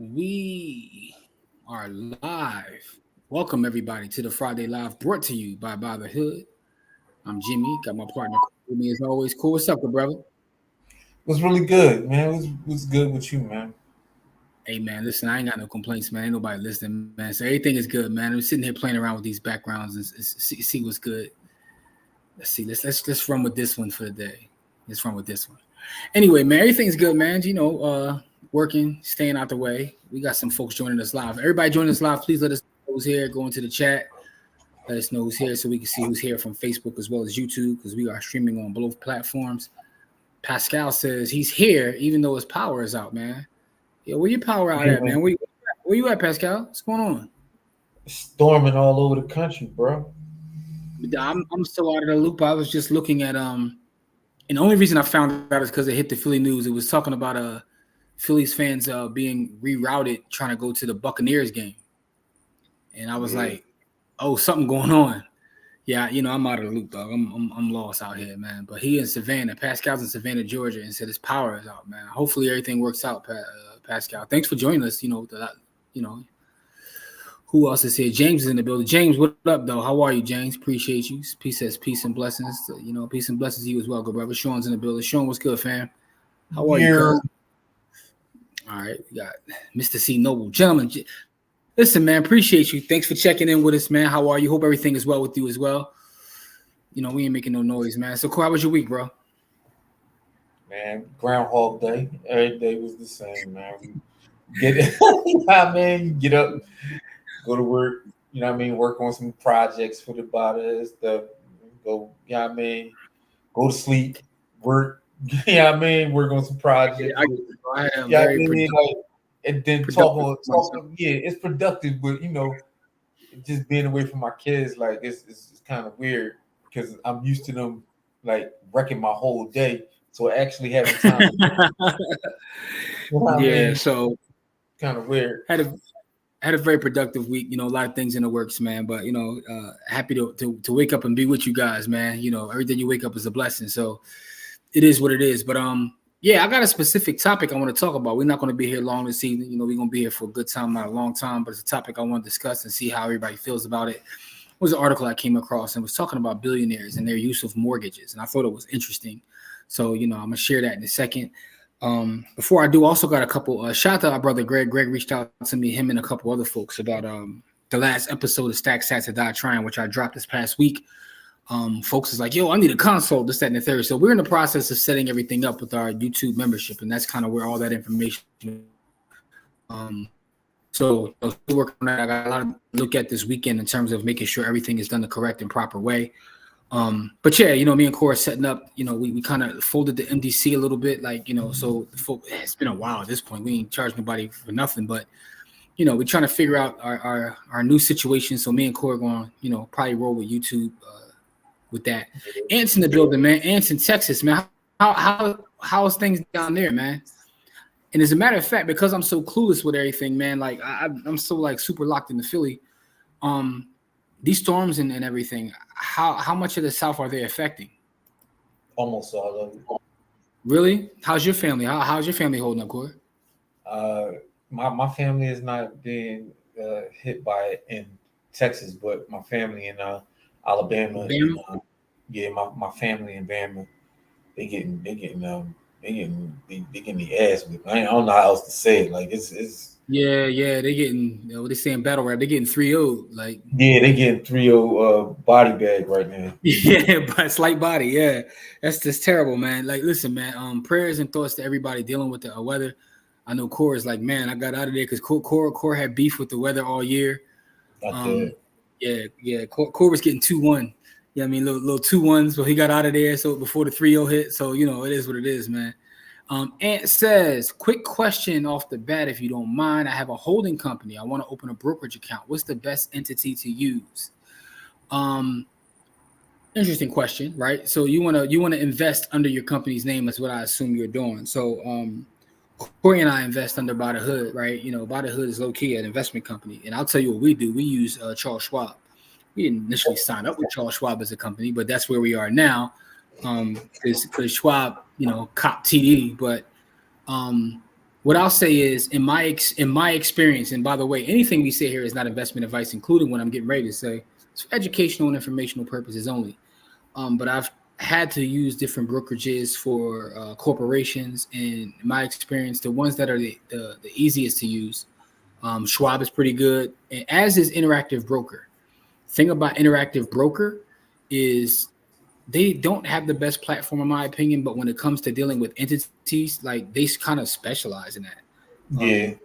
We are live. Welcome everybody to the Friday Live brought to you by the Hood. I'm Jimmy, got my partner with me as always. Cool. What's up, good brother? Was really good, man. It was good with you, man. Hey man, listen, I ain't got no complaints, man. Ain't nobody listening, man. So everything is good, man. I'm sitting here playing around with these backgrounds and see what's good. Let's see. Let's run with this one for the day. Let's run with this one. Anyway, man, everything's good, man. Working, staying out the way. We got some folks joining us live. Everybody joining us live, please let us know who's here. Go into the chat. Let us know who's here so we can see who's here from Facebook as well as YouTube because we are streaming on both platforms. Pascal says he's here even though his power is out, man. Yo, where your power out at, man? Where you at, Pascal? What's going on? Storming all over the country, bro. I'm still out of the loop. I was just looking at and the only reason I found out is because it hit the Philly news. It was talking about Phillies fans being rerouted trying to go to the Buccaneers game. And I was like, oh, something going on. Yeah, I'm out of the loop, dog. I'm lost out here, man. But he in Savannah. Pascal's in Savannah, Georgia, and said his power is out, man. Hopefully everything works out, Pascal. Thanks for joining us. Who else is here? James is in the building. James, what up, though? How are you, James? Appreciate you. Peace says peace and blessings. Peace and blessings to you as well, good brother. Sean's in the building. Sean, what's good, fam? How are you, cuz? All right, we got Mr. C. Noble. Gentlemen, listen, man, appreciate you. Thanks for checking in with us, man. How are you? Hope everything is well with you as well. We ain't making no noise, man. So, cool, how was your week, bro? Man, Groundhog Day. Every day was the same, man. Get it, man. You get up, go to work. Work on some projects for the body stuff. Go, go to sleep, work. Work on some projects. And then talk. Yeah, it's productive, but just being away from my kids, like it's kind of weird because I'm used to them like wrecking my whole day. So actually having time. So kind of weird. Had a very productive week. A lot of things in the works, man. But happy to wake up and be with you guys, man. Every day you wake up is a blessing. So it is what it is. But I got a specific topic I want to talk about. We're not going to be here long this evening. We're going to be here for a good time, not a long time. But it's a topic I want to discuss and see how everybody feels about it. It was an article I came across and was talking about billionaires and their use of mortgages, and I thought it was interesting. So I'm gonna share that in a second. Before I do, also got a couple. Shout out to our brother Greg. Greg reached out to me, him and a couple other folks about the last episode of Stack Sats to Die Trying, which I dropped this past week. Folks is like, yo, I need a console, this, that, and the third. So we're in the process of setting everything up with our YouTube membership, and that's kind of where all that information. So working on that. I got a lot to look at this weekend in terms of making sure everything is done the correct and proper way. But yeah, me and Cora setting up, we kind of folded the MDC a little bit, so it's been a while at this point. We ain't charged nobody for nothing, but we're trying to figure out our new situation. So me and Cora going, probably roll with YouTube with that. Ant's in the building, man. Ant's in Texas, man. How's things down there, man? And as a matter of fact, because I'm so clueless with everything, man, like I'm so like super locked into Philly. These storms and everything, how much of the South are they affecting? Almost all of it. Really? How's your family? How's your family holding up, Corey? My family is not being hit by it in Texas, but my family in Alabama. And, my family in Bama, they getting the ass whipped. I don't know how else to say it. Like it's yeah, they getting what they saying battle rap. They getting 3-0. Like they getting 3-0 body bag right now. Yeah, but slight body. Yeah, that's just terrible, man. Like, listen, man. Prayers and thoughts to everybody dealing with the weather. I know Cora's like, man, I got out of there because Cora had beef with the weather all year. Yeah. Cora's getting 2-1. Yeah, I mean, little 2-1s, but he got out of there. So before the 3-0 hit, so it is what it is, man. Ant says, quick question off the bat, if you don't mind. I have a holding company. I want to open a brokerage account. What's the best entity to use? Interesting question, right? So you want to invest under your company's name. That's what I assume you're doing. So Corey and I invest under By the Hood, right? By the Hood is low key an investment company, and I'll tell you what we do. We use Charles Schwab. We didn't initially sign up with Charles Schwab as a company, but that's where we are now. Because Schwab, cop TD, but What I'll say is, in my experience, and by the way, anything we say here is not investment advice, including what I'm getting ready to say. It's for educational and informational purposes only. But I've had to use different brokerages for corporations, and in my experience, the ones that are the easiest to use, Schwab is pretty good, and as is Interactive Broker. Thing about Interactive Broker is they don't have the best platform in my opinion, but when it comes to dealing with entities, like they kind of specialize in that. Yeah.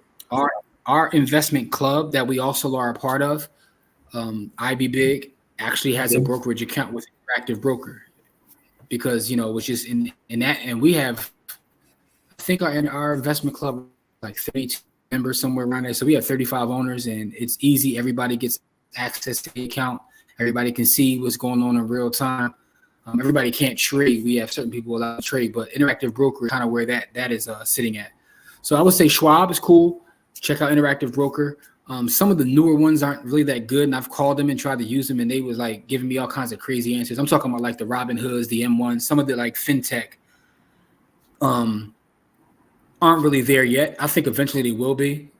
Our investment club that we also are a part of, IB Big, actually has a brokerage account with Interactive Broker because which is in that, and we have, I think our investment club like 32 members somewhere around there, so we have 35 owners, and it's easy. Everybody gets access to the account. Everybody can see what's going on in real time. Everybody can't trade. We have certain people allowed to trade, but Interactive Broker is kind of where that is sitting at. So I would say Schwab is cool. Check out Interactive Broker. Some of the newer ones aren't really that good, and I've called them and tried to use them, and they was like giving me all kinds of crazy answers. I'm talking about like the Robin Hoods, the M1s, some of the like fintech aren't really there yet. I think eventually they will be.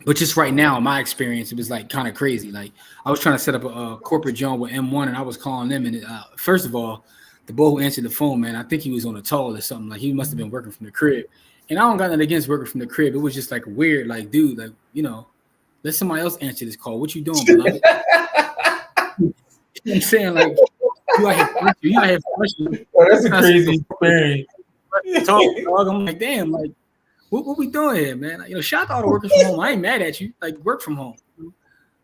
But just right now, in my experience, it was like kind of crazy. Like I was trying to set up a corporate joint with M1, and I was calling them. And first of all, the boy who answered the phone, man, I think he was on a toll or something. Like he must have been working from the crib. And I don't got nothing against working from the crib. It was just like weird, like dude, like let somebody else answer this call. What you doing, beloved? You know what I'm saying? Like you out here frustrated. Oh, that's a crazy experience. I'm like, damn, like what we doing here, man? Like, shout out to all the workers from home. I ain't mad at you. Like work from home.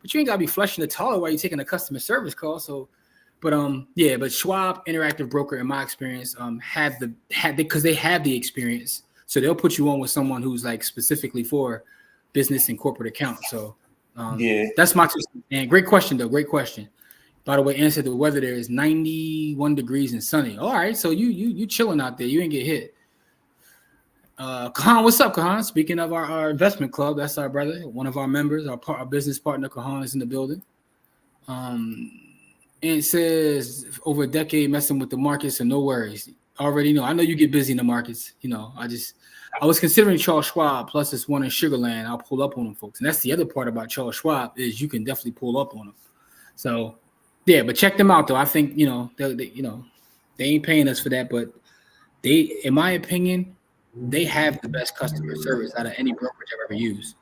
But you ain't gotta be flushing the toilet while you're taking a customer service call. So but Schwab Interactive Broker, in my experience, had because they have the experience. So they'll put you on with someone who's like specifically for business and corporate accounts. So that's my 2 cents. And great question though. Great question. By the way, answer the weather there is 91 degrees and sunny. All right, so you chilling out there. You ain't get hit. Kahan, what's up, Kahan? Speaking of our investment club, that's our brother, one of our members, our business partner, Kahan, is in the building. And it says over a decade messing with the markets, so no worries. Already know. I know you get busy in the markets. I was considering Charles Schwab plus this one in Sugarland. I'll pull up on them, folks. And that's the other part about Charles Schwab is you can definitely pull up on them. So, yeah, but check them out though. I think they ain't paying us for that, but they, in my opinion, they have the best customer service out of any brokerage I've ever used.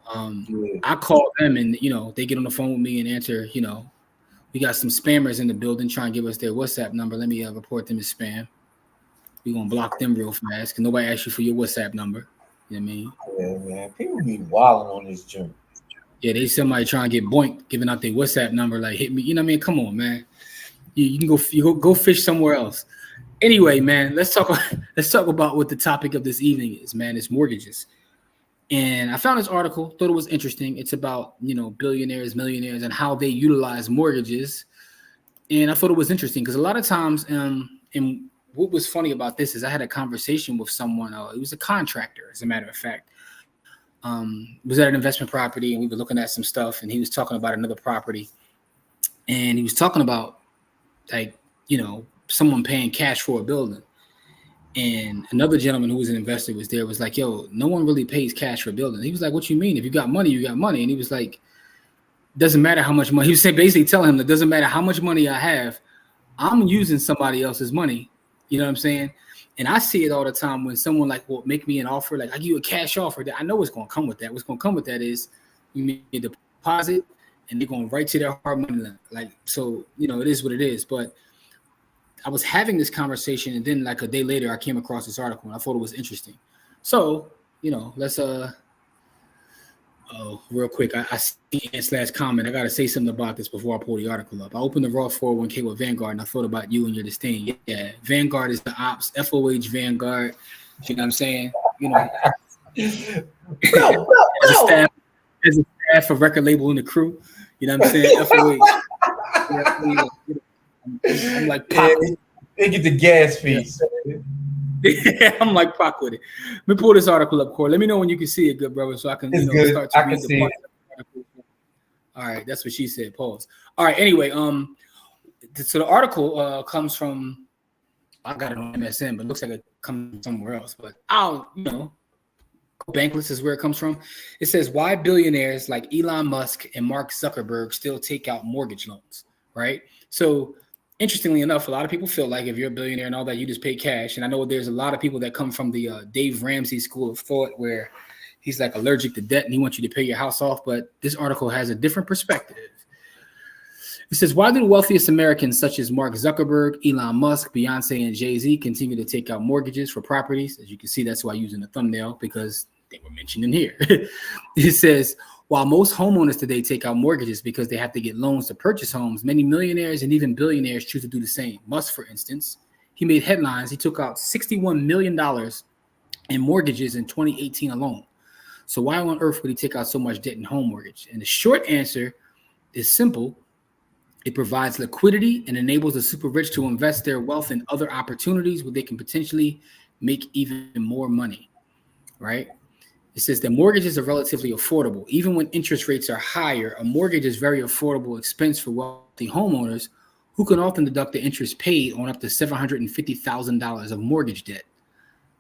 I call them and they get on the phone with me and answer. We got some spammers in the building trying to give us their WhatsApp number. Let me report them as spam. We're gonna block them real fast because nobody asks you for your WhatsApp number. You know what I mean? Yeah, man. People be wilding on this joint. Yeah, they somebody trying to get boinked, giving out their WhatsApp number, like hit me. You know what I mean? Come on, man. You can go fish somewhere else. Anyway, man, let's talk about what the topic of this evening is, man. It's mortgages. And I found this article, thought it was interesting. It's about, billionaires, millionaires, and how they utilize mortgages. And I thought it was interesting because a lot of times, and what was funny about this is I had a conversation with someone. It was a contractor, as a matter of fact. Was at an investment property, and we were looking at some stuff, and he was talking about another property. And he was talking about, like, someone paying cash for a building. And another gentleman who was an investor was there, was like, yo, no one really pays cash for a building. He was like, what you mean? If you got money, you got money. And he was like, doesn't matter how much money. He was basically telling him that doesn't matter how much money I have, I'm using somebody else's money. You know what I'm saying? And I see it all the time when someone like will make me an offer, like I give you a cash offer. That I know what's going to come with that. What's going to come with that is you make a deposit and they're going right to their hard money. Like, so, it is what it is. But I was having this conversation, and then like a day later, I came across this article, and I thought it was interesting. So, let's real quick. I see Ant's last comment. I got to say something about this before I pull the article up. I opened the Roth 401k with Vanguard, and I thought about you and your disdain. Yeah, Vanguard is the ops, FOH Vanguard. You know what I'm saying? As a staff of record label in the crew. You know what I'm saying? FOH. I'm like Pac. They get the gas fees. Yeah, I'm like Pac with it. Let me pull this article up, Corey. Let me know when you can see it, good brother, so I can start to read the part. All right, that's what she said. Pause. All right. Anyway, so the article comes from, I got it on MSN, but it looks like it comes from somewhere else. But I'll Bankless is where it comes from. It says why billionaires like Elon Musk and Mark Zuckerberg still take out mortgage loans, right? So interestingly enough, a lot of people feel like if you're a billionaire and all that, you just pay cash. And I know there's a lot of people that come from the Dave Ramsey school of thought where he's like allergic to debt and he wants you to pay your house off. But this article has a different perspective. It says, why do the wealthiest Americans such as Mark Zuckerberg, Elon Musk, Beyonce, and Jay-Z continue to take out mortgages for properties? As you can see, that's why I'm using the thumbnail because they were mentioned in here. It says, while most homeowners today take out mortgages because they have to get loans to purchase homes, many millionaires and even billionaires choose to do the same. Musk, for instance, he made headlines. He took out $61 million in mortgages in 2018 alone. So why on earth would he take out so much debt in home mortgage? And the short answer is simple. It provides liquidity and enables the super rich to invest their wealth in other opportunities where they can potentially make even more money, right? It says that mortgages are relatively affordable. Even when interest rates are higher, a mortgage is very affordable expense for wealthy homeowners who can often deduct the interest paid on up to $750,000 of mortgage debt.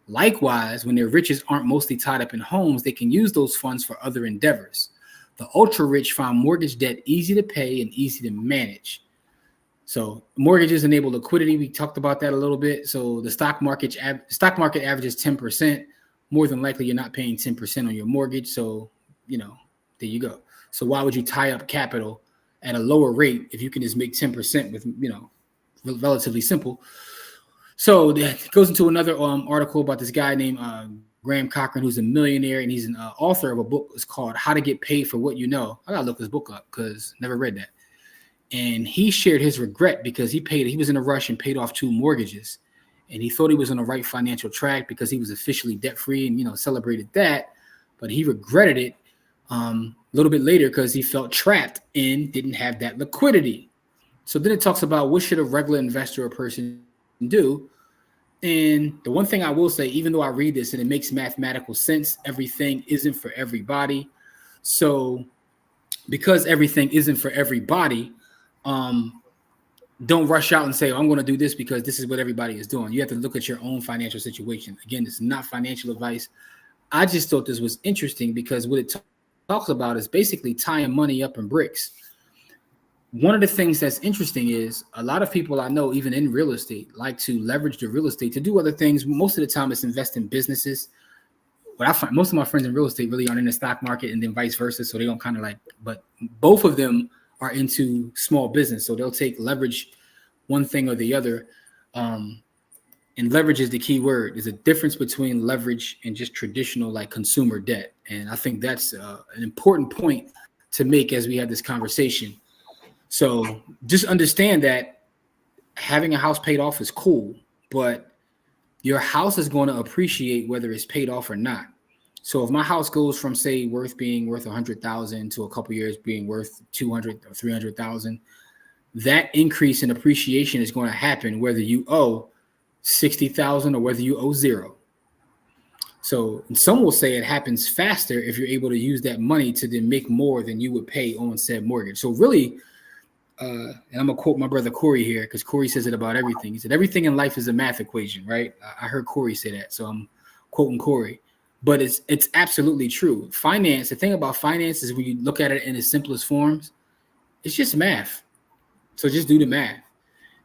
Likewise, when their riches aren't mostly tied up in homes, they can use those funds for other endeavors. The ultra-rich find mortgage debt easy to pay and easy to manage. So mortgages enable liquidity. We talked about that a little bit. So the stock market averages 10%. More than likely, you're not paying 10% on your mortgage. So, there you go. So why would you tie up capital at a lower rate if you can just make 10% with, relatively simple? So it goes into another article about this guy named Graham Cochran, who's a millionaire, and he's an author of a book. It's called How to Get Paid for What You Know. I got to look this book up because never read that. And he shared his regret because he was in a rush and paid off 2 mortgages. And he thought he was on the right financial track because he was officially debt-free and, celebrated that. But he regretted it a little bit later because he felt trapped and didn't have that liquidity. So then it talks about what should a regular investor or person do. And the one thing I will say, even though I read this and it makes mathematical sense, everything isn't for everybody. So because everything isn't for everybody, don't rush out and say, I'm going to do this because this is what everybody is doing. You have to look at your own financial situation. Again, it's not financial advice. I just thought this was interesting because what it talks about is basically tying money up in bricks. One of the things that's interesting is a lot of people I know, even in real estate, like to leverage the real estate to do other things. Most of the time it's invest in businesses. But I find most of my friends in real estate really aren't in the stock market and then vice versa. So they don't kind of but both of them are into small business. So they'll take leverage one thing or the other. And leverage is the key word. There's a difference between leverage and just traditional consumer debt. And I think that's an important point to make as we have this conversation. So just understand that having a house paid off is cool, but your house is going to appreciate whether it's paid off or not. So if my house goes from say being worth 100,000 to a couple years being worth 200 or 300,000, that increase in appreciation is going to happen whether you owe 60,000 or whether you owe 0. So some will say it happens faster if you're able to use that money to then make more than you would pay on said mortgage. So really, and I'm going to quote my brother Corey here because Corey says it about everything. He said, everything in life is a math equation, right? I heard Corey say that. So I'm quoting Corey. But it's absolutely true. Finance, the thing about finance is when you look at it in its simplest forms, it's just math. So just do the math.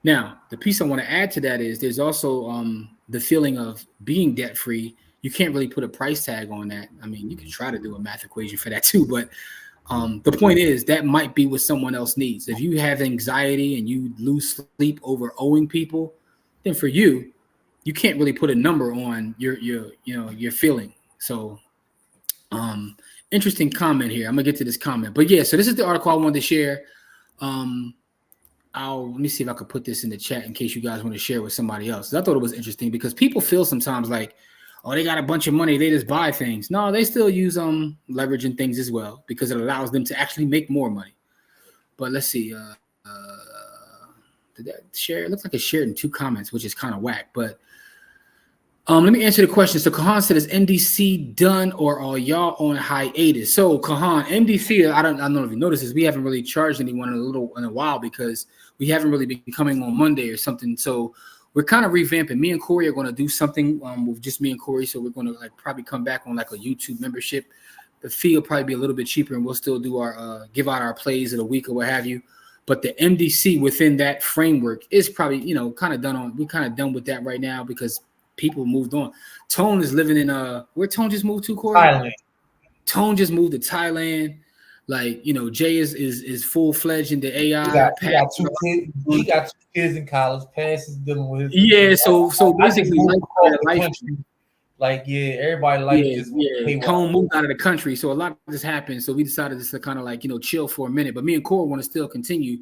Now, the piece I want to add to that is there's also the feeling of being debt-free. You can't really put a price tag on that. I mean, you can try to do a math equation for that too, but the point is that might be what someone else needs. If you have anxiety and you lose sleep over owing people, then for you, you can't really put a number on your feeling. So interesting comment here. I'm gonna get to this comment, but yeah, so this is the article I wanted to share. Let me see if I could put this in the chat in case you guys want to share with somebody else. I thought it was interesting because people feel sometimes like, oh, they got a bunch of money, they just buy things. No, they still use leverage and things as well because it allows them to actually make more money. But let's see. Did that share? It looks like it's shared in 2 comments, which is kind of whack. But let me answer the question. So Kahan said, is MDC done or are y'all on hiatus? So Kahan, MDC, I don't know if you noticed this, we haven't really charged anyone in a while because we haven't really been coming on Monday or something. So we're kind of revamping. Me and Corey are going to do something with just me and Corey. So we're going to like probably come back on like a YouTube membership. The fee will probably be a little bit cheaper, and we'll still do our give out our plays of the week or what have you. But the MDC within that framework is probably, you know, kind of done on. We're kind of done with that right now because people moved on. Tone is living in where Tone just moved to, Corey? Thailand. Tone just moved to Thailand. Like, you know, Jay is full fledged into AI. He got two kids. He got two kids in college. Pass is dealing with his. Yeah, so basically, life. Like, yeah, everybody like just Tone moved out of the country, so a lot of this happened. So we decided just to kind of like, you know, chill for a minute. But me and Corey want to still continue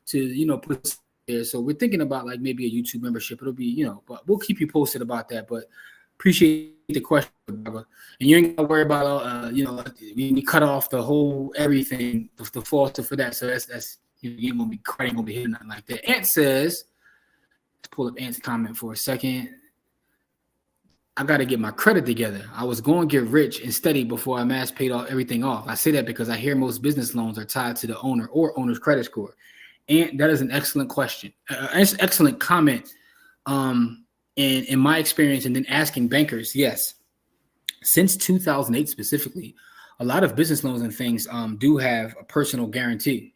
to, you know, put there. So we're thinking about like maybe a YouTube membership. It'll be, you know, but we'll keep you posted about that. But appreciate the question, brother. And you ain't gotta worry about you know, you cut off the whole everything, the falter for that. So that's you ain't gonna be crying, gonna be hitting nothing like that. Ant says, let's pull up Ant's comment for a second. I got to get my credit together. I was going to get rich and steady before I mass paid everything off. I say that because I hear most business loans are tied to the owner or owner's credit score. And that is an excellent question. Excellent comment. And in my experience, and then asking bankers, yes, since 2008 specifically, a lot of business loans and things do have a personal guarantee.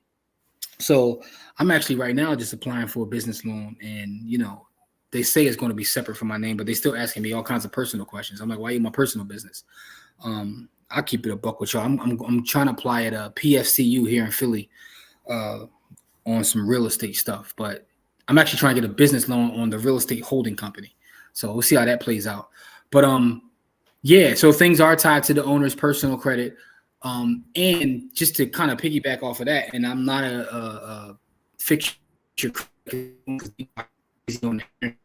So I'm actually right now just applying for a business loan, and, you know, they say it's going to be separate from my name, but they still asking me all kinds of personal questions. I'm like, why are you my personal business? I'll keep it a buck with y'all. I'm trying to apply at PFCU here in Philly on some real estate stuff, but I'm actually trying to get a business loan on the real estate holding company. So we'll see how that plays out. But yeah, so things are tied to the owner's personal credit. And just to kind of piggyback off of that, and I'm not a fixture on the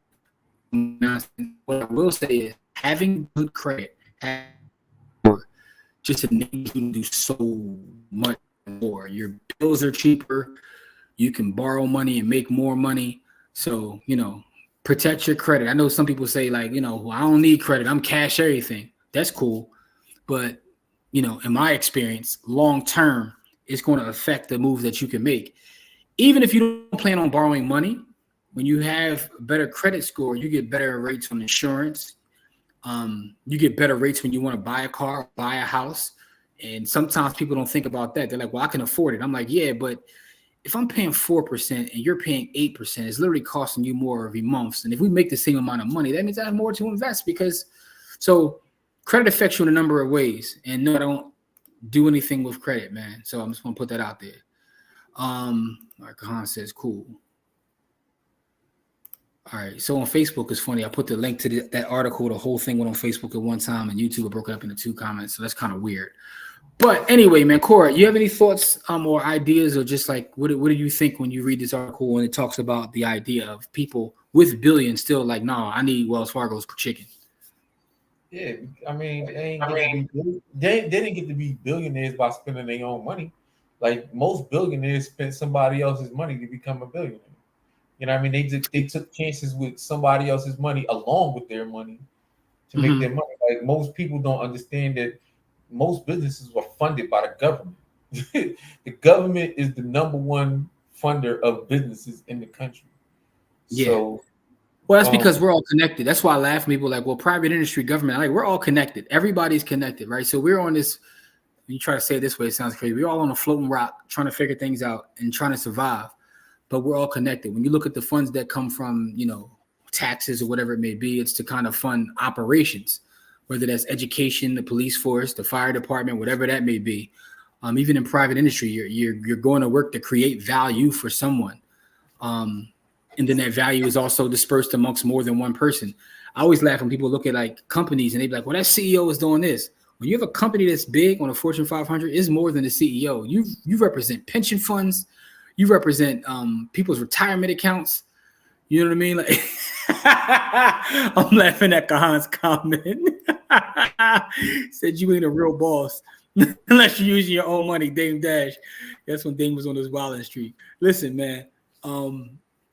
what I will say is having good credit just enables you to do so much more. Your bills are cheaper. You can borrow money and make more money. So, you know, protect your credit. I know some people say like, you know, well, I don't need credit. I'm cash everything. That's cool. But, you know, in my experience, long term, it's going to affect the moves that you can make. Even if you don't plan on borrowing money, when you have a better credit score, you get better rates on insurance. You get better rates when you want to buy a car, buy a house. And sometimes people don't think about that. They're like, well, I can afford it. I'm like, yeah, but if I'm paying 4% and you're paying 8%, it's literally costing you more every month. And if we make the same amount of money, that means I have more to invest because so credit affects you in a number of ways. And no, I don't do anything with credit, man. So I'm just going to put that out there. Like Khan says, cool. All right. So on Facebook, it's funny. I put the link to that article. The whole thing went on Facebook at one time, and YouTube broke it up into 2 comments. So that's kind of weird. But anyway, man, Cora, you have any thoughts or ideas, or just like what do you think when you read this article when it talks about the idea of people with billions still like, no, I need Wells Fargo's chicken? Yeah, I mean, they didn't get to be billionaires by spending their own money. Like most billionaires spent somebody else's money to become a billionaire. You know what I mean? They took chances with somebody else's money along with their money to make their money. Like most people don't understand that most businesses were funded by the government. The government is the number one funder of businesses in the country. Yeah. So, well, that's because we're all connected. That's why I laugh at people like, well, private industry, government, like we're all connected. Everybody's connected, right? So we're on this, you try to say it this way, it sounds crazy. We're all on a floating rock trying to figure things out and trying to survive. But we're all connected. When you look at the funds that come from, you know, taxes or whatever it may be, it's to kind of fund operations, whether that's education, the police force, the fire department, whatever that may be. Even in private industry, you're going to work to create value for someone. And then that value is also dispersed amongst more than one person. I always laugh when people look at like companies and they be like, well, that CEO is doing this. When you have a company that's big on a Fortune 500, it's more than the CEO. You represent pension funds. You represent people's retirement accounts. You know what I mean? Like, I'm laughing at Kahan's comment. Said you ain't a real boss unless you're using your own money, Dame Dash. That's when Dame was on this wilding streak. Listen, man.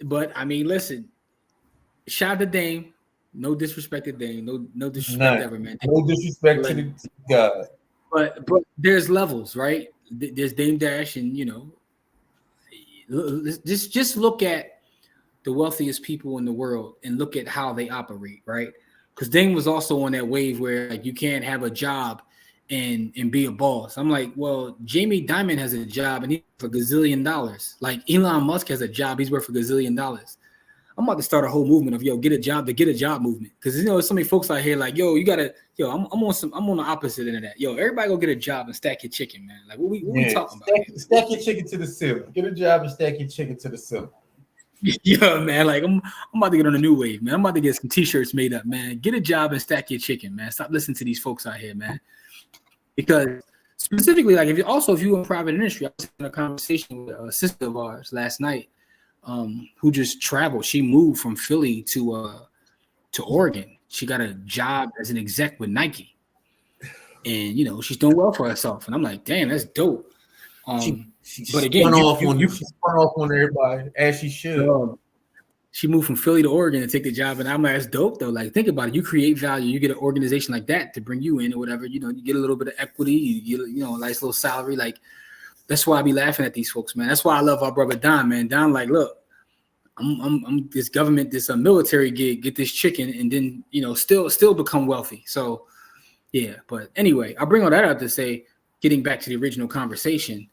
But I mean, listen. Shout out to Dame. No disrespect to Dame. No disrespect ever, man. No disrespect to the God. But there's levels, right? There's Dame Dash, and you know, just look at the wealthiest people in the world and look at how they operate, right? Because Ding was also on that wave where like you can't have a job and be a boss. I'm like, well, Jamie Dimon has a job and he's worth a gazillion dollars. Like Elon Musk has a job, he's worth a gazillion dollars. I'm about to start a whole movement of get a job movement. Because there's so many folks out here like, you gotta, I'm on the opposite end of that. Everybody go get a job and stack your chicken, man. Like what we talking about? Stack your chicken to the ceiling. Get a job and stack your chicken to the ceiling. Yeah, man. Like I'm about to get on a new wave, man. I'm about to get some t-shirts made up, man. Get a job and stack your chicken, man. Stop listening to these folks out here, man. Because specifically, like if you in private industry, I was in a conversation with a sister of ours last night. Who just traveled. She moved from Philly to Oregon. She got a job as an exec with Nike, and she's doing well for herself. And I'm like, damn, that's dope. But again, she spun off on everybody as she should. She moved from Philly to Oregon to take the job, and I'm like, that's dope though. Like, think about it. You create value. You get an organization like that to bring you in or whatever. You get a little bit of equity. You get a nice little salary. Like. That's why I be laughing at these folks, man. That's why I love our brother Don, man. Don, like, look, I'm this government, this military gig, get this chicken, and then still become wealthy. So, yeah. But anyway, I bring all that up to say, getting back to the original conversation,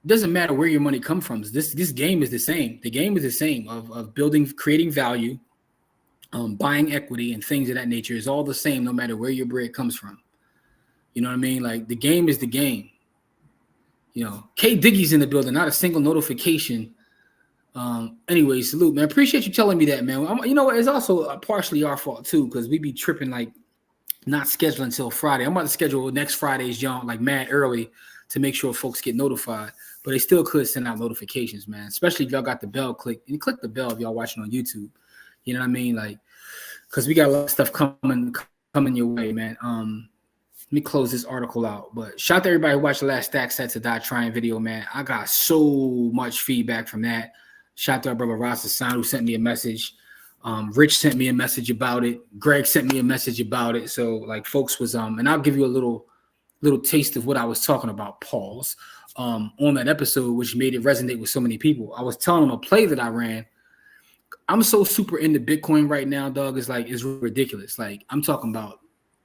it doesn't matter where your money comes from. This game is the same. The game is the same of building, creating value, buying equity, and things of that nature is all the same, no matter where your bread comes from. You know what I mean? Like the game is the game. K Diggy's in the building, not a single notification. Anyway, salute, man. Appreciate you telling me that, man. It's also partially our fault too, because we be tripping like not scheduling until Friday. I'm about to schedule next Friday's jaunt like mad early to make sure folks get notified, but they still could send out notifications, man. Especially if y'all got the bell clicked. And click the bell if y'all watching on YouTube. You know what I mean? Like, because we got a lot of stuff coming your way, man. Let me close this article out. But shout out to everybody who watched the last Stack Sets to Die Trying video, man. I got so much feedback from that. Shout out to our brother Ross Hassan who sent me a message. Rich sent me a message about it. Greg sent me a message about it. So like folks was and I'll give you a little taste of what I was talking about, pause, on that episode, which made it resonate with so many people. I was telling them a play that I ran. I'm so super into Bitcoin right now, dog. It's ridiculous. Like I'm talking about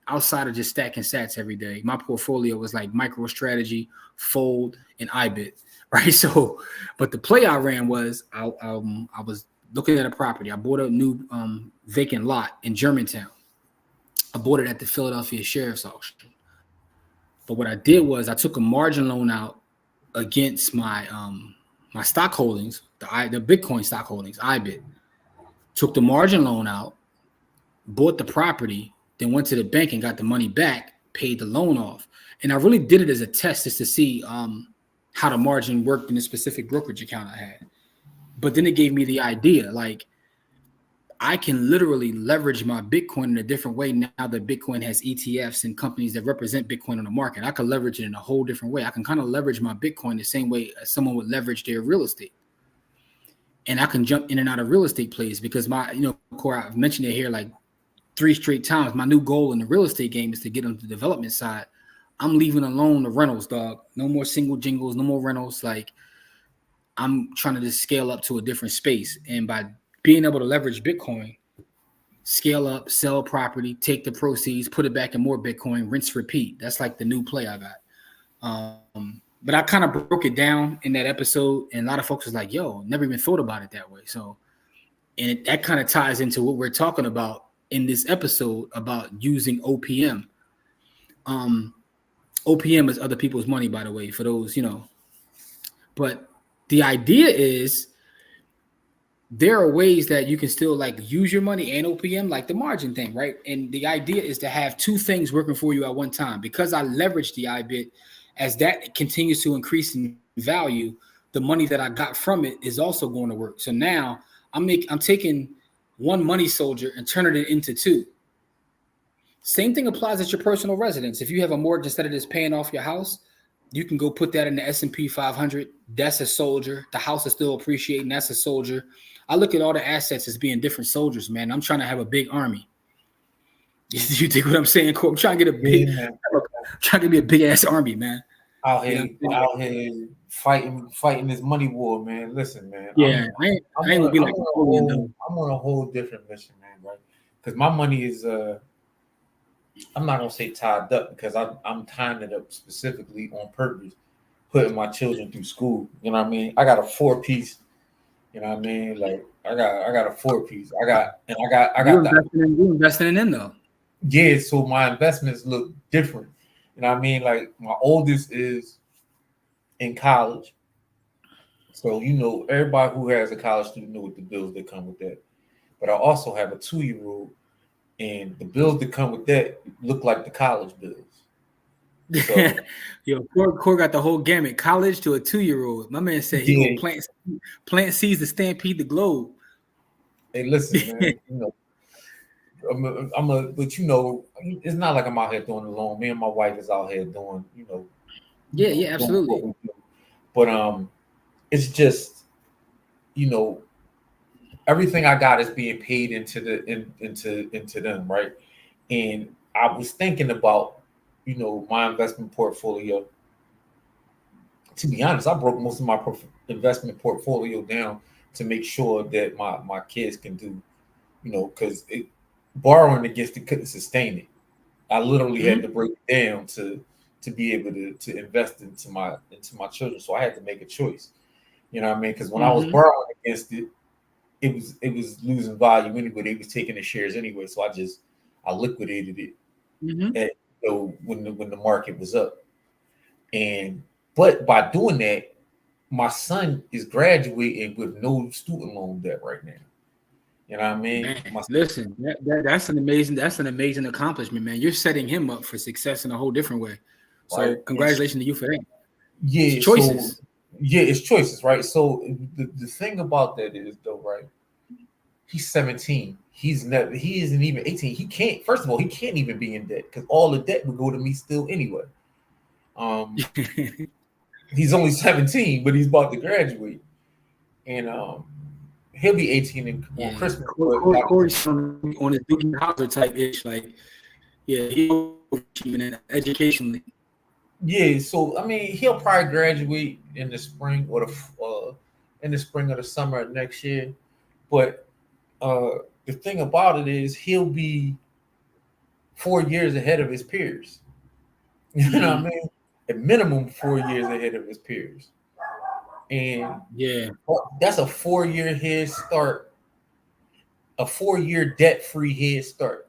outside of just stacking sats every day, my portfolio was like MicroStrategy, Fold, and IBIT, right? So, but the play I ran was I was looking at a property. I bought a new vacant lot in Germantown. I bought it at the Philadelphia Sheriff's Auction. But what I did was I took a margin loan out against my my stock holdings, the Bitcoin stock holdings, IBIT. Took the margin loan out, bought the property, then went to the bank and got the money back, paid the loan off. And I really did it as a test just to see how the margin worked in a specific brokerage account I had. But then it gave me the idea, like I can literally leverage my Bitcoin in a different way now that Bitcoin has ETFs and companies that represent Bitcoin on the market. I can leverage it in a whole different way. I can kind of leverage my Bitcoin the same way as someone would leverage their real estate. And I can jump in and out of real estate plays because Corey, I've mentioned it here like 3 straight times. My new goal in the real estate game is to get on the development side. I'm leaving alone the rentals, dog. No more single jingles, no more rentals. Like I'm trying to just scale up to a different space. And by being able to leverage Bitcoin, scale up, sell property, take the proceeds, put it back in more Bitcoin, rinse, repeat. That's like the new play I got. But I kind of broke it down in that episode, and a lot of folks was like, yo, never even thought about it that way. So, and that kind of ties into what we're talking about in this episode about using OPM. OPM is other people's money, by the way, for those, But the idea is there are ways that you can still like use your money and OPM, like the margin thing, right? And the idea is to have 2 things working for you at one time. Because I leverage the IBIT, as that continues to increase in value, the money that I got from it is also going to work. So now I'm taking one money soldier and turning it into 2. Same thing applies at your personal residence. If you have a mortgage instead of just paying off your house, you can go put that in the S&P 500. That's a soldier. The house is still appreciating. That's a soldier. I look at all the assets as being different soldiers, man. I'm trying to have a big army. You dig what I'm saying, Corp? I'm trying to get a big, trying to be a big ass army, man. Out here fighting this money war, man. Listen, man, Yeah, I ain't gonna be like Napoleon though. I'm on a whole different mission, man, right? Because my money is I'm not gonna say tied up because I'm tying it up specifically on purpose, putting my children through school. You know what I mean? I got a 4 piece. You know what I mean? Like I got a 4 piece. I got the You investing in them though. yeah. So my investments look different. You know what I mean? Like my oldest is in college. So everybody who has a college student know what the bills that come with that. But I also have a 2-year-old, and the bills that come with that look like the college bills. So Yo, Core got the whole gamut, college to a 2-year-old. My man said he gonna yeah, plant seeds to stampede the globe. hey, listen, man. But it's not like I'm out here doing it alone. Me and my wife is out here doing, Yeah, doing what absolutely. we do. But it's just, you know, everything I got is being paid into them, right? And I was thinking about, my investment portfolio. To be honest, I broke most of my investment portfolio down to make sure that my kids can do, because borrowing against it couldn't sustain it. I literally had to Mm-hmm. break it down to be able to invest into my children. So I had to make a choice. You know what I mean? Because when I was Mm-hmm. borrowing against it, it was losing value anyway. They was taking the shares anyway. So I liquidated it Mm-hmm. at when the market was up. And but by doing that, my son is graduating with no student loan debt right now. You know what I mean? Man, listen, that's an amazing accomplishment, man. You're setting him up for success in a whole different way. So Right. And congratulations to you for that. It's yeah, so choices. yeah, it's choices, right? So the thing about that is though, right? He's 17. He isn't even 18. He can't, first of all, he can't even be in debt because all the debt would go to me still anyway. Um, he's only 17, but he's about to graduate. And he'll be 18 on Yeah, Christmas, but by the Corey's on his Doogie Howser type ish. Like, yeah, he overachieving educationally. yeah, so I mean, he'll probably graduate in the spring or in the spring or the summer of next year. But the thing about it is, he'll be 4 years ahead of his peers. You know what I Mm-hmm. mean? At minimum, 4 years ahead of his peers, and Yeah, that's a 4 year head start, a 4 year debt free head start.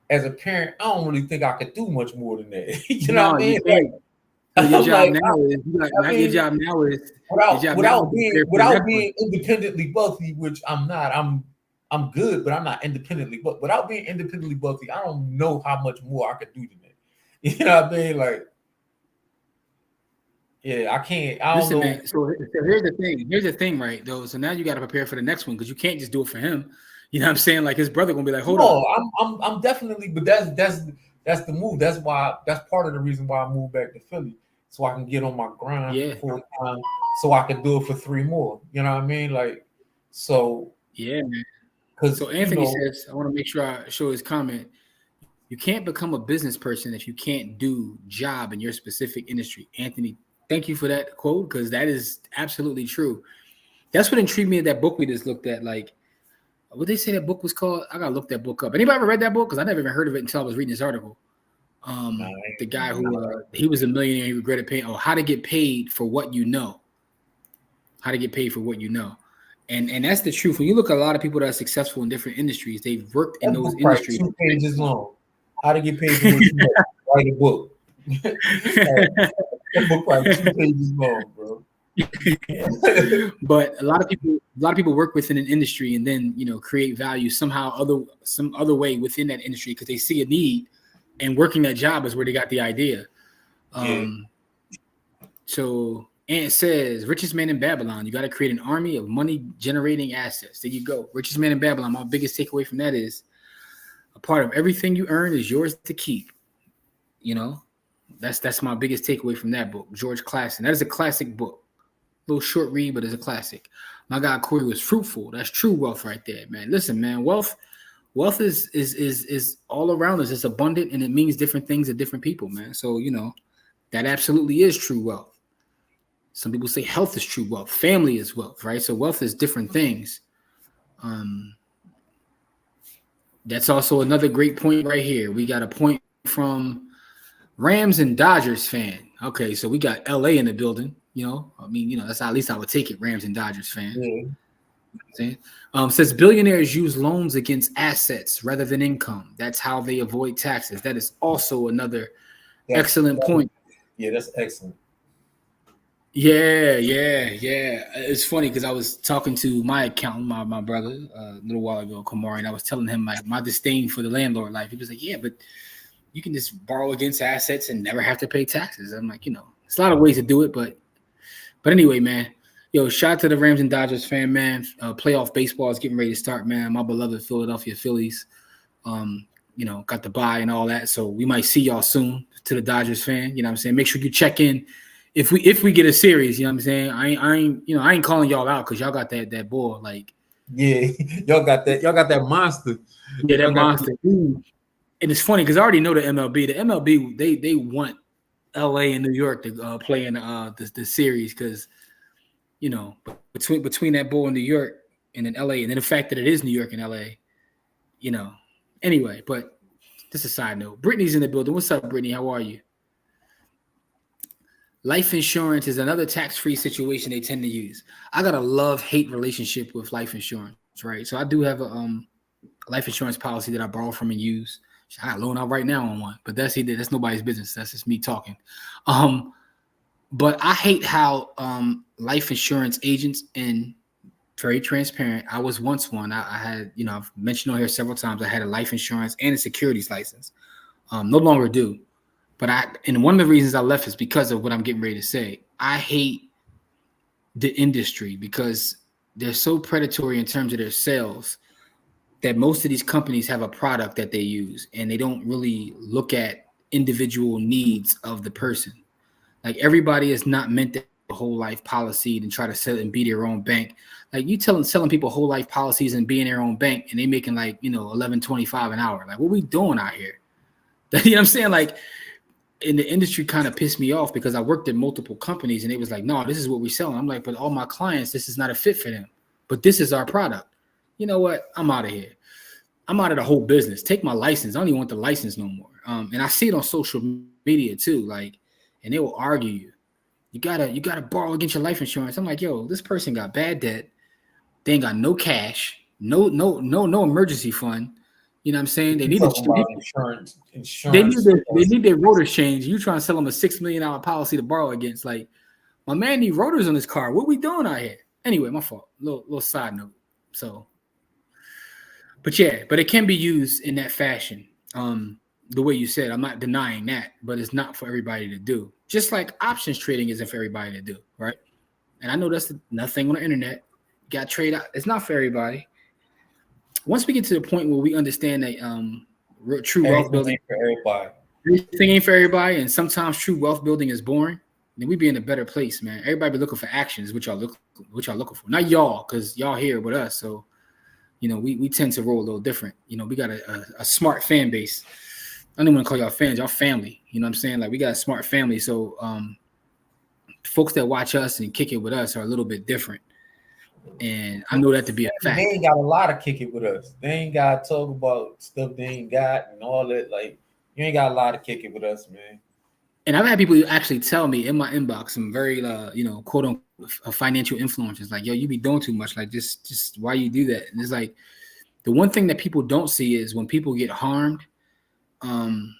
As a parent, I don't really think I could do much more than that. You know what I no, you mean? can't. So Like, your I'm job like, now is I mean, your without job now is without to being prepare for the without next one. being independently wealthy, which I'm not. I'm good, but I'm not independently. But without being independently wealthy, I don't know how much more I could do than that. You know what I mean? Like, yeah, I can't. I don't Listen, know. man. So here's the thing. Here's the thing, right? Though. So now you got to prepare for the next one because you can't just do it for him. You know what I'm saying? Like his brother gonna be like, hold No, up. I'm definitely. But that's the move. That's part of the reason why I moved back to Philly, so I can get on my grind Yeah, full time, so I can do it for 3 more. You know what I mean? Like, so yeah, man. because So Anthony says, I want to make sure I show his comment. You can't become a business person if you can't do job in your specific industry. Anthony, thank you for that quote because that is absolutely true. That's what intrigued me in that book we just looked at. Like, what they say that book was called? I gotta look that book up. Anybody ever read that book? Because I never even heard of it until I was reading this article. nah, The guy nah, who he was a millionaire, he regretted paying. Oh, how to get paid for what you know. How to get paid for what you know. And that's the truth. When you look at a lot of people that are successful in different industries, they've worked in that those book probably industries. 2 pages long. How to get paid for what you know? Write a book. Like, that book probably 2 pages long, bro. But a lot of people work within an industry and then create value somehow some other way within that industry because they see a need, and working that job is where they got the idea. Yeah, So and it says richest man in Babylon, you got to create an army of money generating assets. There you go. Richest man in Babylon. My biggest takeaway from that is a part of everything you earn is yours to keep. You know, that's my biggest takeaway from that book, George Clason. That is a classic book. A little short read, but it's a classic. My guy Corey was fruitful. That's true wealth right there, man. Listen, man, wealth is all around us. It's abundant and it means different things to different people, man. So that absolutely is true wealth. Some people say health is true wealth. Family is wealth, right? So wealth is different things. Um, that's also another great point right here. We got a point from Rams and Dodgers fan. Okay, so we got LA in the building. I mean, that's how, at least I would take it. Rams and Dodgers fan. Yeah, See? Says billionaires use loans against assets rather than income. That's how they avoid taxes. That is also another that's excellent point. yeah, that's excellent. Yeah. It's funny because I was talking to my accountant, my brother, a little while ago, Kamari, and I was telling him my disdain for the landlord life. He was like, "Yeah, but you can just borrow against assets and never have to pay taxes." I'm like, it's a lot of ways to do it, but anyway, man. Yo, shout out to the Rams and Dodgers fan, man. Playoff baseball is getting ready to start, man. My beloved Philadelphia Phillies, got the bye and all that. So we might see y'all soon. To the Dodgers fan, you know what I'm saying? Make sure you check in if we get a series. You know what I'm saying? I ain't calling y'all out because y'all got that ball. Like, Yeah, y'all got that monster. yeah, that Y'all got monster. And it's funny because I already know the MLB. The MLB they want LA and New York to play in the series because between that bull in New York and then LA, and then the fact that it is New York and LA, Anyway, but just a side note. Brittany's in the building. What's up, Brittany? How are you? Life insurance is another tax-free situation they tend to use. I got a love-hate relationship with life insurance, right? So I do have a life insurance policy that I borrow from and use. I got loan out right now on one, but that's nobody's business. That's just me talking. But I hate how life insurance agents, and very transparent, I was once one. I had, I've mentioned on here several times, I had a life insurance and a securities license. No longer do. But and one of the reasons I left is because of what I'm getting ready to say. I hate the industry because they're so predatory in terms of their sales that most of these companies have a product that they use and they don't really look at individual needs of the person. Like, everybody is not meant to have a whole life policy and try to sell and be their own bank. Like, you selling people whole life policies and being their own bank and they making like, $11.25 an hour. Like, what we doing out here? You know what I'm saying? Like, in the industry kind of pissed me off because I worked at multiple companies and it was like, no, this is what we're selling. I'm like, but all my clients, this is not a fit for them. But this is our product. You know what? I'm out of here. I'm out of the whole business. Take my license. I don't even want the license no more. And I see it on social media too. Like, and they will argue you. You gotta borrow against your life insurance. I'm like, yo, this person got bad debt. They ain't got no cash, no emergency fund. You know what I'm saying? They need insurance. They need their rotors changed. You trying to sell them a $6 million policy to borrow against? Like, my man need rotors on his car. What we doing out here? Anyway, my fault. Little side note. So, but it can be used in that fashion. The way you said, I'm not denying that, but it's not for everybody to do. Just like options trading isn't for everybody to do, right? And I know that's nothing on the internet. You got to trade out. It's not for everybody. Once we get to the point where we understand that true wealth building ain't for everybody. Everything ain't for everybody, and sometimes true wealth building is boring, then we be in a better place, man. Everybody be looking for actions, which y'all looking for. Not y'all, because y'all here with us. So, we tend to roll a little different. We got a smart fan base. I don't even want to call y'all fans, y'all family. You know what I'm saying? Like, we got a smart family. So folks that watch us and kick it with us are a little bit different. And I know that to be a fact. They ain't got a lot of kick it with us. They ain't got to talk about stuff they ain't got and all that. Like, you ain't got a lot of kick it with us, man. And I've had people actually tell me in my inbox, some very, quote unquote financial influencers, like, yo, you be doing too much. Like, just why you do that? And it's like, the one thing that people don't see is when people get harmed, and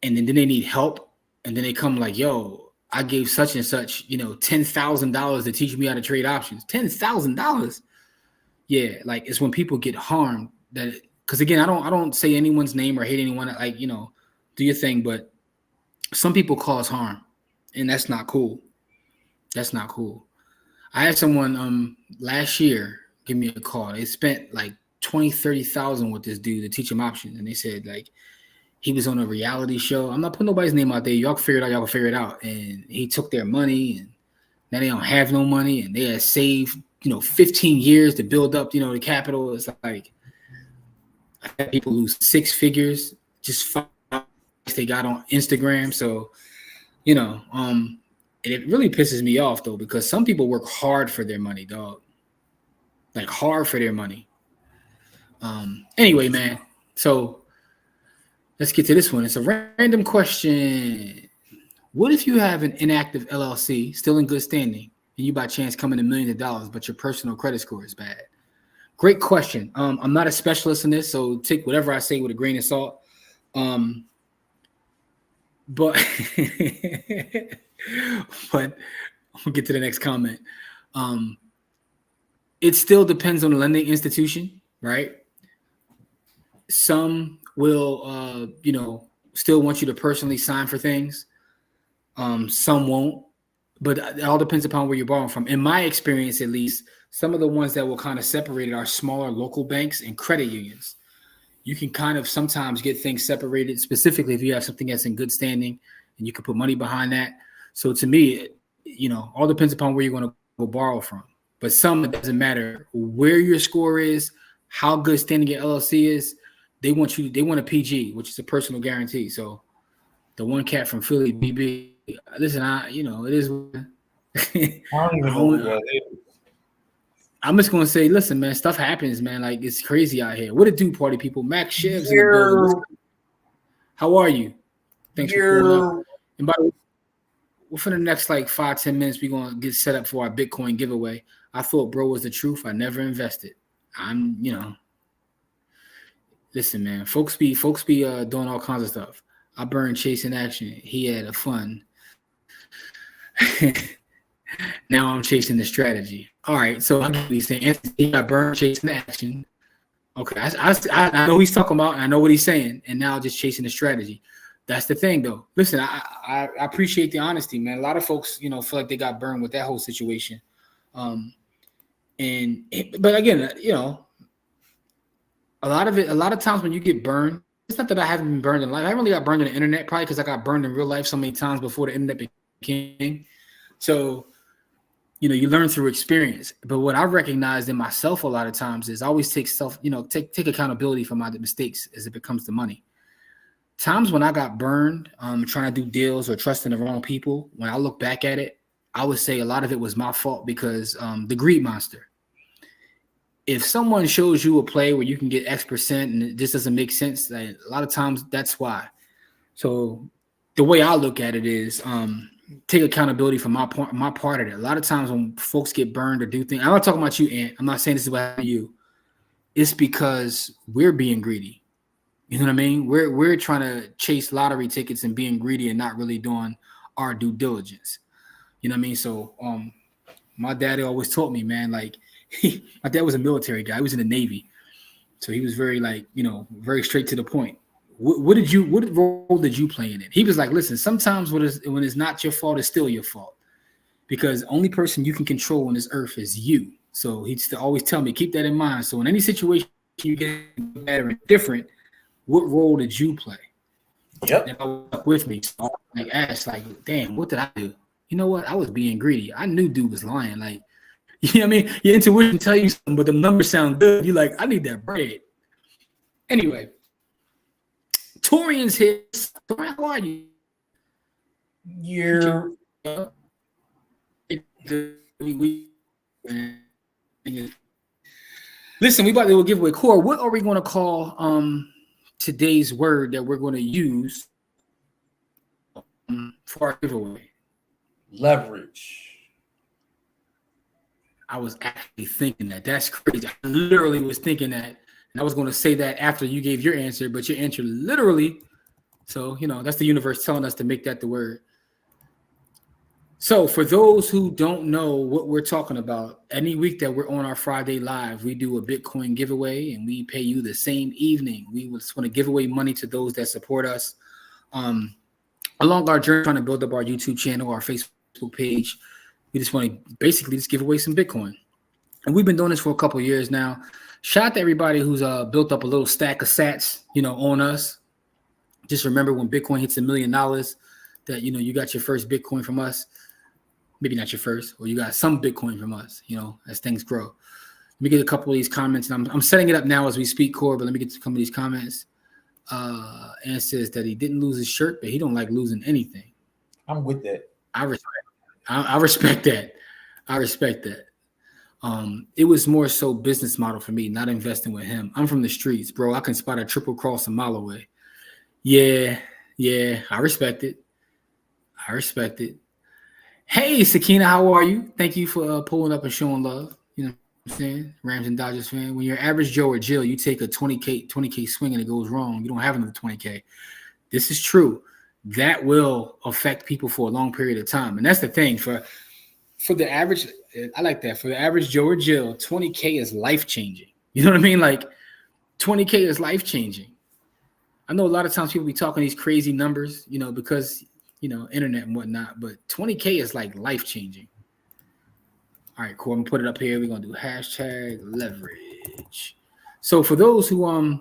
then they need help, and then they come like, yo, I gave such and such, $10,000 to teach me how to trade options. $10,000. Yeah. Like, it's when people get harmed that, because again, I don't say anyone's name or hate anyone. Like, do your thing, but some people cause harm, and that's not cool. That's not cool. I had someone last year give me a call. They spent like 20,000-30,000 with this dude to teach him options, and they said like he was on a reality show. I'm not putting nobody's name out there. Y'all can figure it out. Y'all can figure it out. And he took their money, and now they don't have no money, and they had saved 15 years to build up the capital. It's like I had people lose 6 figures just they got on Instagram. So, And it really pisses me off though, because some people work hard for their money, dog. Like hard for their money. Anyway, man. So let's get to this one. It's a random question. What if you have an inactive LLC still in good standing and you by chance come into millions of dollars, but your personal credit score is bad? Great question. I'm not a specialist in this, so take whatever I say with a grain of salt. But but we'll get to the next comment. It still depends on the lending institution, right? Some will, still want you to personally sign for things. Some won't, but it all depends upon where you're borrowing from. In my experience, at least, some of the ones that will kind of separate it are smaller local banks and credit unions. You can kind of sometimes get things separated, specifically if you have something that's in good standing and you can put money behind that. So to me, all depends upon where you're going to go borrow from. But some, it doesn't matter where your score is, how good standing your LLC is. They want a PG, which is a personal guarantee. So the one cat from Philly, BB, listen, it is. I don't even know who that is. I'm just gonna say, listen, man, stuff happens, man. Like it's crazy out here. What it do, party people? Max Shivs in the building. How are you? Thanks for pulling up. And by the way, within the next like 5-10 minutes, we're gonna get set up for our Bitcoin giveaway. I thought bro was the truth. I never invested. Listen, man, folks be doing all kinds of stuff. I burned chasing action. He had a fun. Now I'm chasing the strategy. All right, so I'm saying he got burned chasing the action. Okay, I know he's talking about, and I know what he's saying, and now just chasing the strategy. That's the thing, though. Listen, I appreciate the honesty, man. A lot of folks, feel like they got burned with that whole situation. But again, a lot of times when you get burned, it's not that I haven't been burned in life. I really got burned on the internet, probably because I got burned in real life so many times before the internet became. So, you learn through experience. But what I recognized in myself a lot of times is I always take take accountability for my mistakes as it becomes the money. Times when I got burned, trying to do deals or trusting the wrong people, when I look back at it, I would say a lot of it was my fault because the greed monster. If someone shows you a play where you can get X percent and it just doesn't make sense, a lot of times that's why. So the way I look at it is take accountability for my part of it. A lot of times when folks get burned or do things, I'm not talking about you, Ant. I'm not saying this is what happened to you. It's because we're being greedy. You know what I mean? We're trying to chase lottery tickets and being greedy and not really doing our due diligence. You know what I mean? So my daddy always taught me, man, like my dad was a military guy. He was in the Navy. So he was very very straight to the point. What role did you play in it? He was like, listen, sometimes when it's not your fault, it's still your fault. Because the only person you can control on this earth is you. So he'd always tell me, keep that in mind. So in any situation you get better and different, what role did you play? Yep. And I was with me. So I asked, damn, what did I do? You know what? I was being greedy. I knew dude was lying. You know what I mean? Your intuition tell you something, but the numbers sound good. You're like, I need that bread. Anyway, Torian's here. Torian, how are you? Listen, we about to give away core. What are we going to call today's word that we're going to use for our giveaway? Leverage. I was actually thinking that. That's crazy. I literally was thinking that. And I was going to say that after you gave your answer, but your answer literally. So, that's the universe telling us to make that the word. So for those who don't know what we're talking about, any week that we're on our Friday Live, we do a Bitcoin giveaway and we pay you the same evening. We just want to give away money to those that support us. Along our journey, trying to build up our YouTube channel, our Facebook page, we just want to basically just give away some Bitcoin. And we've been doing this for a couple of years now. Shout out to everybody who's built up a little stack of sats, on us. Just remember when Bitcoin hits $1 million that, you got your first Bitcoin from us. Maybe not your first, or you got some Bitcoin from us, as things grow. Let me get a couple of these comments. And I'm setting it up now as we speak, Core, but let me get to some of these comments. And says that he didn't lose his shirt, but he don't like losing anything. I'm with that. I respect. I respect that. I respect that. It was more so business model for me, not investing with him. I'm from the streets, bro. I can spot a triple cross a mile away. Yeah, yeah, I respect it. I respect it. Hey, Sakina, how are you? Thank you for pulling up and showing love. You know what I'm saying? Rams and Dodgers fan. When you're average Joe or Jill, you take a 20K swing and it goes wrong. You don't have another 20K. This is true. That will affect people for a long period of time. And that's the thing for the average, I like that. For the average Joe or Jill, 20K is life changing. You know what I mean? Like 20K is life changing. I know a lot of times people be talking these crazy numbers, because internet and whatnot, but 20K is like life changing. All right, cool. I'm gonna put it up here. We're gonna do hashtag leverage. So for those who I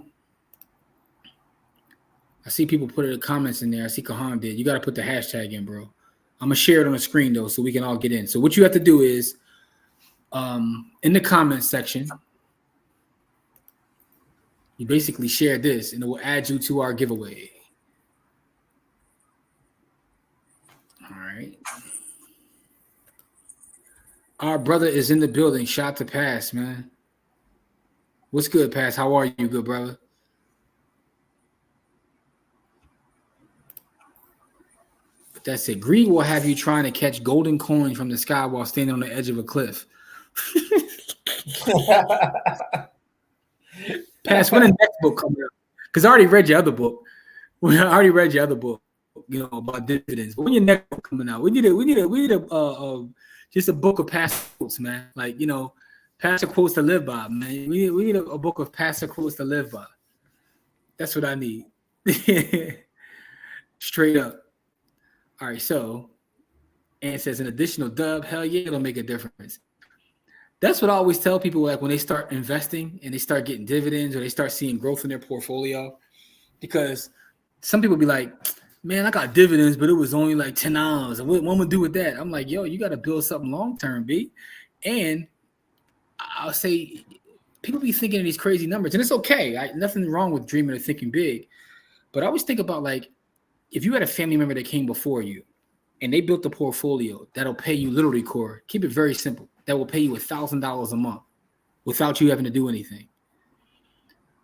see people put the comments in there. I see Kahan did. You got to put the hashtag in, bro. I'm gonna share it on the screen though, so we can all get in. So what you have to do is, in the comments section, you basically share this, and it will add you to our giveaway. All right. Our brother is in the building. Shot to Pass, man. What's good, Pass? How are you, good brother? But that's it. Greed will have you trying to catch golden coins from the sky while standing on the edge of a cliff. Pass, when the next book coming up? Because I already read your other book. About dividends. But when your next book coming out? We need a just a book of past quotes, man. Like, pastor quotes to live by, man. We need a book of pastor quotes to live by. That's what I need. Straight up. All right, so Ann says an additional dub, hell yeah, it'll make a difference. That's what I always tell people, like when they start investing and they start getting dividends or they start seeing growth in their portfolio, because some people be like, man, I got dividends, but it was only like $10. What am I gonna do with that? I'm like, yo, you got to build something long term, B. And I'll say people be thinking of these crazy numbers, and it's okay. Nothing wrong with dreaming or thinking big, but I always think about, like, if you had a family member that came before you and they built a portfolio that'll pay you, literally, core, keep it very simple, that will pay you $1,000 a month without you having to do anything.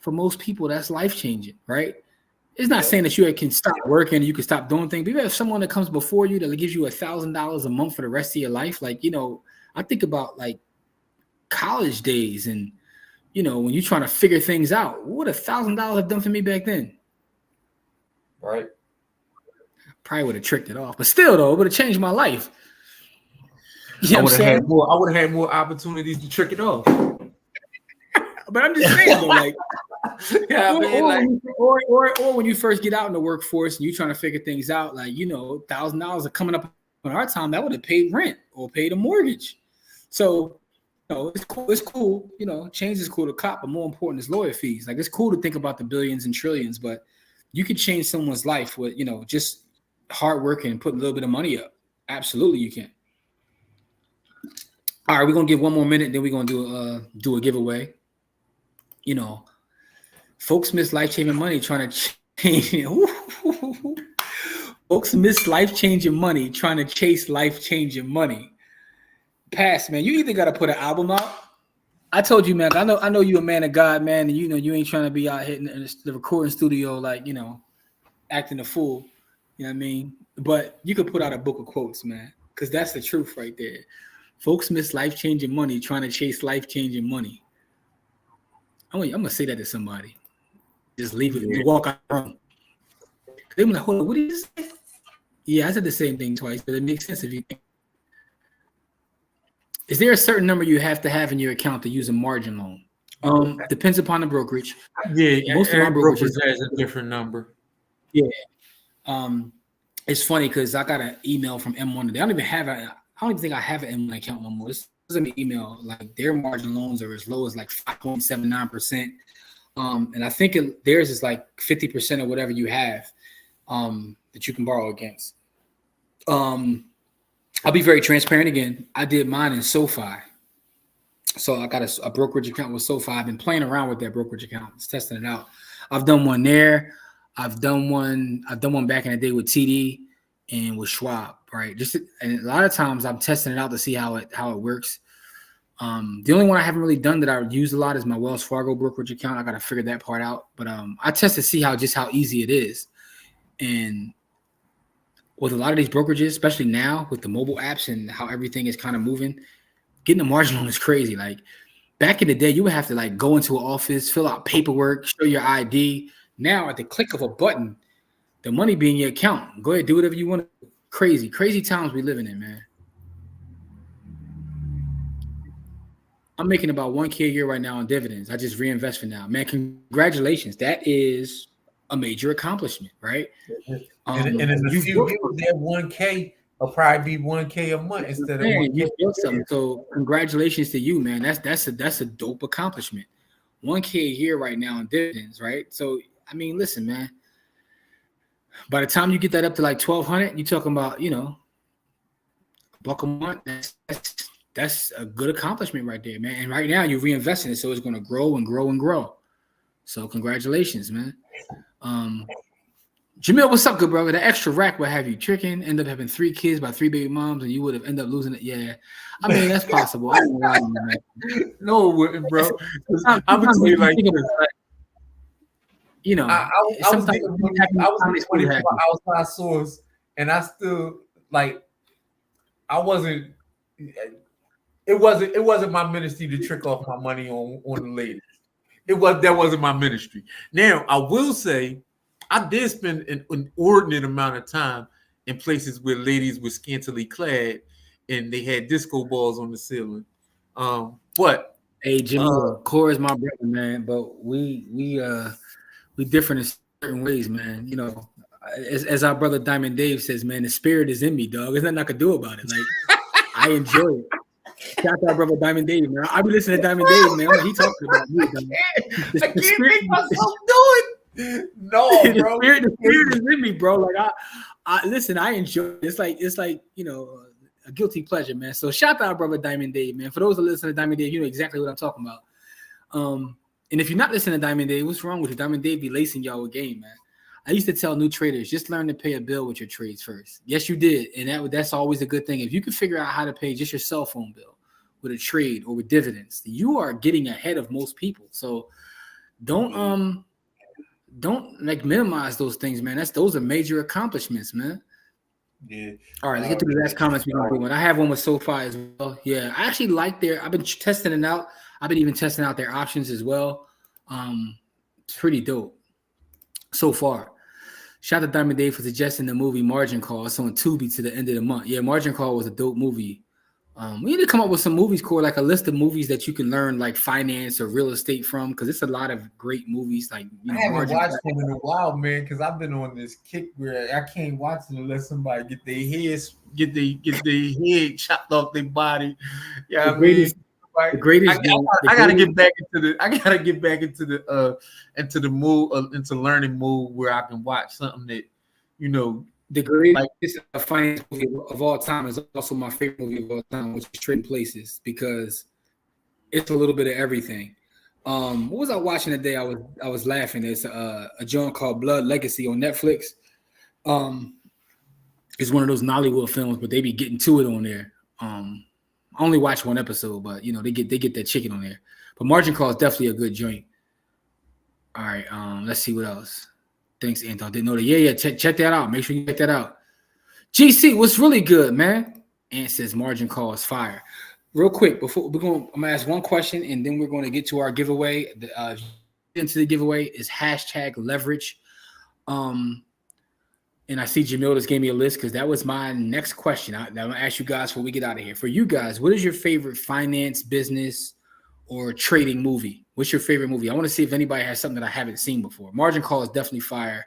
For most people, that's life-changing, right? It's not saying that you can stop working, you can stop doing things, but if you have someone that comes before you that gives you $1,000 a month for the rest of your life, like, I think about, like, college days and, when you're trying to figure things out, what would $1,000 have done for me back then? Right. Probably would have tricked it off, but still, though, it would have changed my life. I would have had more opportunities to trick it off. But I'm just saying, though, like, or when you first get out in the workforce and you're trying to figure things out, like, $1,000 are coming up on our time, that would have paid rent or paid a mortgage. So, it's cool. It's cool. Change is cool to cop, but more important is lawyer fees. Like, it's cool to think about the billions and trillions, but you could change someone's life with, just hard work and put a little bit of money up. Absolutely, you can. All right, we're gonna give one more minute, then we're gonna do a giveaway. Folks miss life-changing money trying to change. Folks miss life-changing money trying to chase life-changing money. Pass, man. You either gotta put an album out. I told you, man. I know you a man of God, man, and you ain't trying to be out hitting the recording studio like acting a fool. You know what I mean? But you could put out a book of quotes, man, because that's the truth right there. Folks miss life-changing money trying to chase life-changing money. I'm gonna say that to somebody. Just leave it. Yeah. Walk out the room. They're like, hold on, what did you say? Yeah, I said the same thing twice, but it makes sense if you think. Is there a certain number you have to have in your account to use a margin loan? Depends upon the brokerage. Yeah, most of my brokerages has a different number. Yeah. It's funny because I got an email from M1 today. I don't even think I have an M1 account no more. This is an email, like their margin loans are as low as like 5.79%. And I think theirs is like 50% of whatever you have that you can borrow against. I'll be very transparent again. I did mine in SoFi. So I got a brokerage account with SoFi. I've been playing around with that brokerage account, just testing it out. I've done one there. I've done one back in the day with TD. and with Schwab, right? And a lot of times I'm testing it out to see how it works. The only one I haven't really done that I use a lot is my Wells Fargo brokerage account. I got to figure that part out. But I test to see how easy it is. And with a lot of these brokerages, especially now with the mobile apps and how everything is kind of moving, getting a margin loan is crazy. Like back in the day, you would have to like go into an office, fill out paperwork, show your ID. Now at the click of a button, the money be in your account. Go ahead, do whatever you want. Crazy times we living in, man. I'm making about $1K a year right now on dividends. I just reinvest for now. Man, congratulations. That is a major accomplishment, right? And in a few years, that 1K will probably be 1K a month instead of 1K. You built something. So congratulations to you, man. That's a dope accomplishment. 1K a year right now on dividends, right? So I mean, listen, man. By the time you get that up to like 1,200, you're talking about, $1 a month. That's a good accomplishment right there, man. And right now you're reinvesting it, so it's going to grow and grow and grow. So congratulations, man. Jamil, what's up, good brother? The extra rack would have you tricking, end up having 3 kids by 3 baby moms, and you would have ended up losing it. Yeah, I mean that's possible. I don't know why, man. No, it wouldn't, bro. I'm gonna tell you like this. I was 24 outside source, and I still like. I wasn't. It wasn't my ministry to trick off my money on the ladies. That wasn't my ministry. Now I will say, I did spend an inordinate amount of time in places where ladies were scantily clad and they had disco balls on the ceiling. But hey, Jimmy, Core is my brother, man. But we different in certain ways, man. As our brother Diamond Dave says, man, the spirit is in me, dog. There's nothing I could do about it. Like I enjoy it. Shout out, brother Diamond Dave, man. I be listening to Diamond Dave, man. He talking about me. I can't make myself do it. No, bro. The spirit is in me, bro. Like I listen. I enjoy it. It's like a guilty pleasure, man. So shout out, brother Diamond Dave, man. For those that listen to Diamond Dave, you know exactly what I'm talking about. And if you're not listening to Diamond Dave, what's wrong with you? Diamond Dave be lacing y'all with game, man. I used to tell new traders, just learn to pay a bill with your trades first. Yes, you did. And that's always a good thing. If you can figure out how to pay just your cell phone bill with a trade or with dividends, you are getting ahead of most people. So don't like minimize those things, man. Those are major accomplishments, man. Yeah. All right, let's get to the last comments we're gonna do. And I have one with SoFi as well. Yeah, I actually like I've been testing it out. I've been even testing out their options as well. It's pretty dope so far. Shout out to Diamond Dave for suggesting the movie Margin Call. It's on Tubi to the end of the month. Yeah, Margin Call was a dope movie. We need to come up with some movies, Core, like a list of movies that you can learn like finance or real estate from, because it's a lot of great movies. Like I haven't watched them in a while, man, because I've been on this kick where I can't watch it unless somebody get their head chopped off their body. Yeah, the greatest. Like, the greatest. I gotta get back into the mood, into learning mood where I can watch something that the greatest finance movie of all time is also my favorite movie of all time, which is Trading Places, because it's a little bit of everything. What was I watching today? I was laughing. It's a joint called Blood Legacy on Netflix. It's one of those Nollywood films, but they be getting to it on there. I only watched one episode, but they get that chicken on there. But Margin Call is definitely a good joint. All right, let's see what else. Thanks, Anton. Didn't know that. Yeah. Check that out. Make sure you check that out. GC, what's really good, man? Ant says Margin Call is fire. Real quick, before I'm gonna ask one question, and then we're going to get to our giveaway. Into the giveaway is #leverage. And I see Jamil just gave me a list because that was my next question. I'm going to ask you guys before we get out of here. For you guys, what is your favorite finance, business, or trading movie? What's your favorite movie? I want to see if anybody has something that I haven't seen before. Margin Call is definitely fire.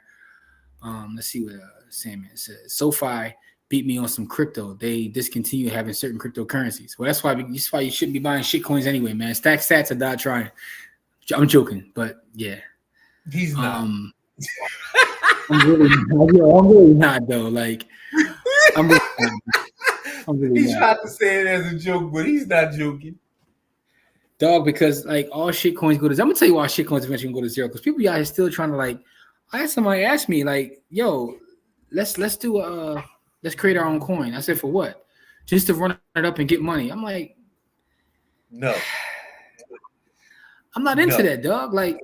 Let's see what Sandman says. SoFi beat me on some crypto. They discontinued having certain cryptocurrencies. Well, that's why you shouldn't be buying shit coins anyway, man. Stack sats or die trying. I'm joking, but yeah. He's not. I'm really not though. Like, I'm really He's not. trying to say it as a joke, but he's not joking. Dog, because like all shit coins go to. I'm gonna tell you why shit coins eventually go to zero. Because people out here still trying to like. I had somebody ask me like, "Yo, let's do Let's create our own coin. I said, for what? Just to run it up and get money. I'm like, no, I'm not into that, dog. Like,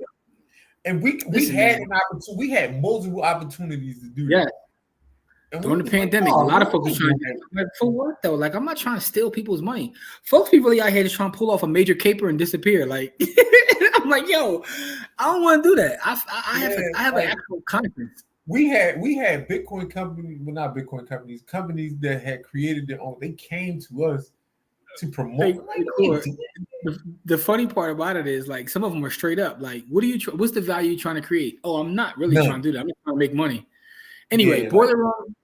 and we had an opportunity. We had multiple opportunities to do that. And during the pandemic, a lot of folks were trying to like, for what though? Like, I'm not trying to steal people's money. Folks be really out here just trying to pull off a major caper and disappear. Like, I'm like, yo, I don't want to do that. I have an actual conscience. We had Bitcoin companies, well, not Bitcoin companies that had created their own. They came to us to promote. The funny part about it is, like, some of them were straight up like, what's the value you're trying to create? Oh, I'm not really trying to do that. I'm just trying to make money. Anyway, Boiler Room,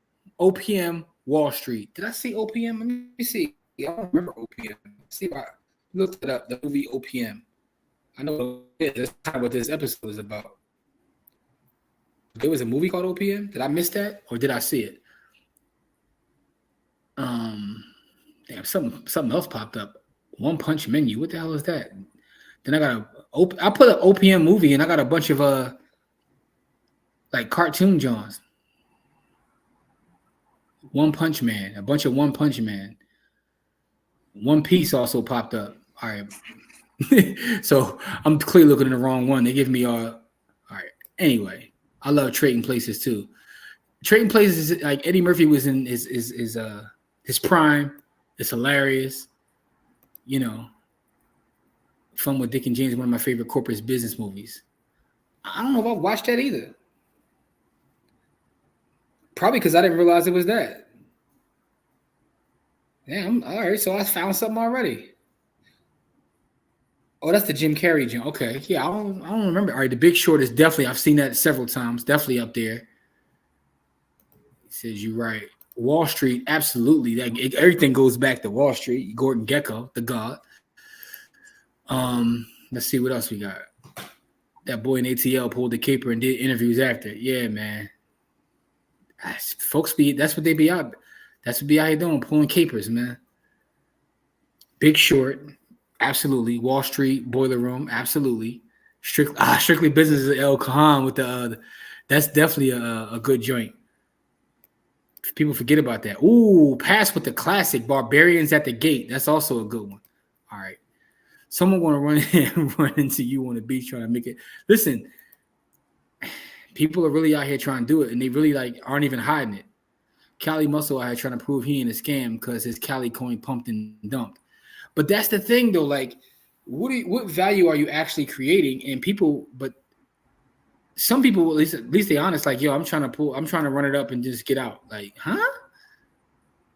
OPM, Wall Street. Did I see OPM? Let me see. I don't remember OPM. Let's see if I looked it up. The movie OPM. I know that's kind of what this episode is about. There was a movie called OPM. Did I miss that, or did I see it? Damn, something else popped up. One Punch Menu. What the hell is that? Then I put an OPM movie, and I got a bunch of like cartoon Johns. One Punch Man, a bunch of One Punch Man. One Piece also popped up. All right. So I'm clearly looking at the wrong one. They give me all right. Anyway, I love Trading Places too. Trading Places is like Eddie Murphy was in his prime. It's hilarious. You know, Fun with Dick and James, one of my favorite corporate business movies. I don't know if I watched that either. Probably because I didn't realize it was that. Damn, all right. So I found something already. Oh, that's the Jim Carrey joint. Okay, yeah, I don't remember. All right, The Big Short is definitely. I've seen that several times. Definitely up there. He says you're right. Wall Street, absolutely. Everything goes back to Wall Street. Gordon Gekko, the god. Let's see what else we got. That boy in ATL pulled the caper and did interviews after. Yeah, man. Folks that's what they be out. That's what be out here doing, pulling capers, man. Big Short, absolutely. Wall Street, Boiler Room, absolutely. Strictly Business is El Kahan with that's definitely a good joint. People forget about that. Ooh, Pass with the classic Barbarians at the Gate. That's also a good one. All right. Someone going to run into you on the beach trying to make it. Listen, people are really out here trying to do it, and they really like aren't even hiding it. Cali Muscle out here trying to prove he ain't a scam because his Cali coin pumped and dumped. But that's the thing, though. Like, what value are you actually creating? And some people, at least they honest, like, yo, I'm trying to run it up and just get out. Like, huh?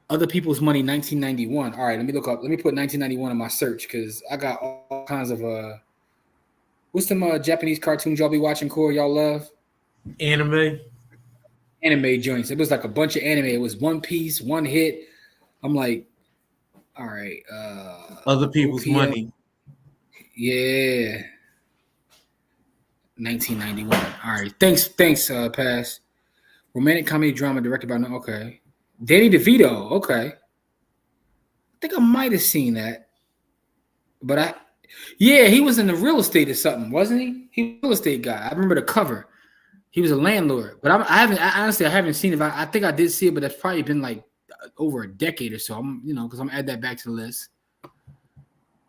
Other people's money, 1991. All right, let me look up. Let me put 1991 in my search because I got all kinds of what's some Japanese cartoons y'all be watching, Corey? Y'all love? Anime joints. It was like a bunch of anime. It was One Piece, One Hit. I'm like, all right. Other people's OPM. money. Yeah. 1991. All right. Thanks, Pass. Romantic comedy drama directed by okay. Danny DeVito. Okay. I think I might have seen that. But he was in the real estate or something, wasn't he? He was a real estate guy. I remember the cover. He was a landlord. But I haven't seen it. I think I did see it, but that's probably been like over a decade or so. I'm, because I'm add that back to the list.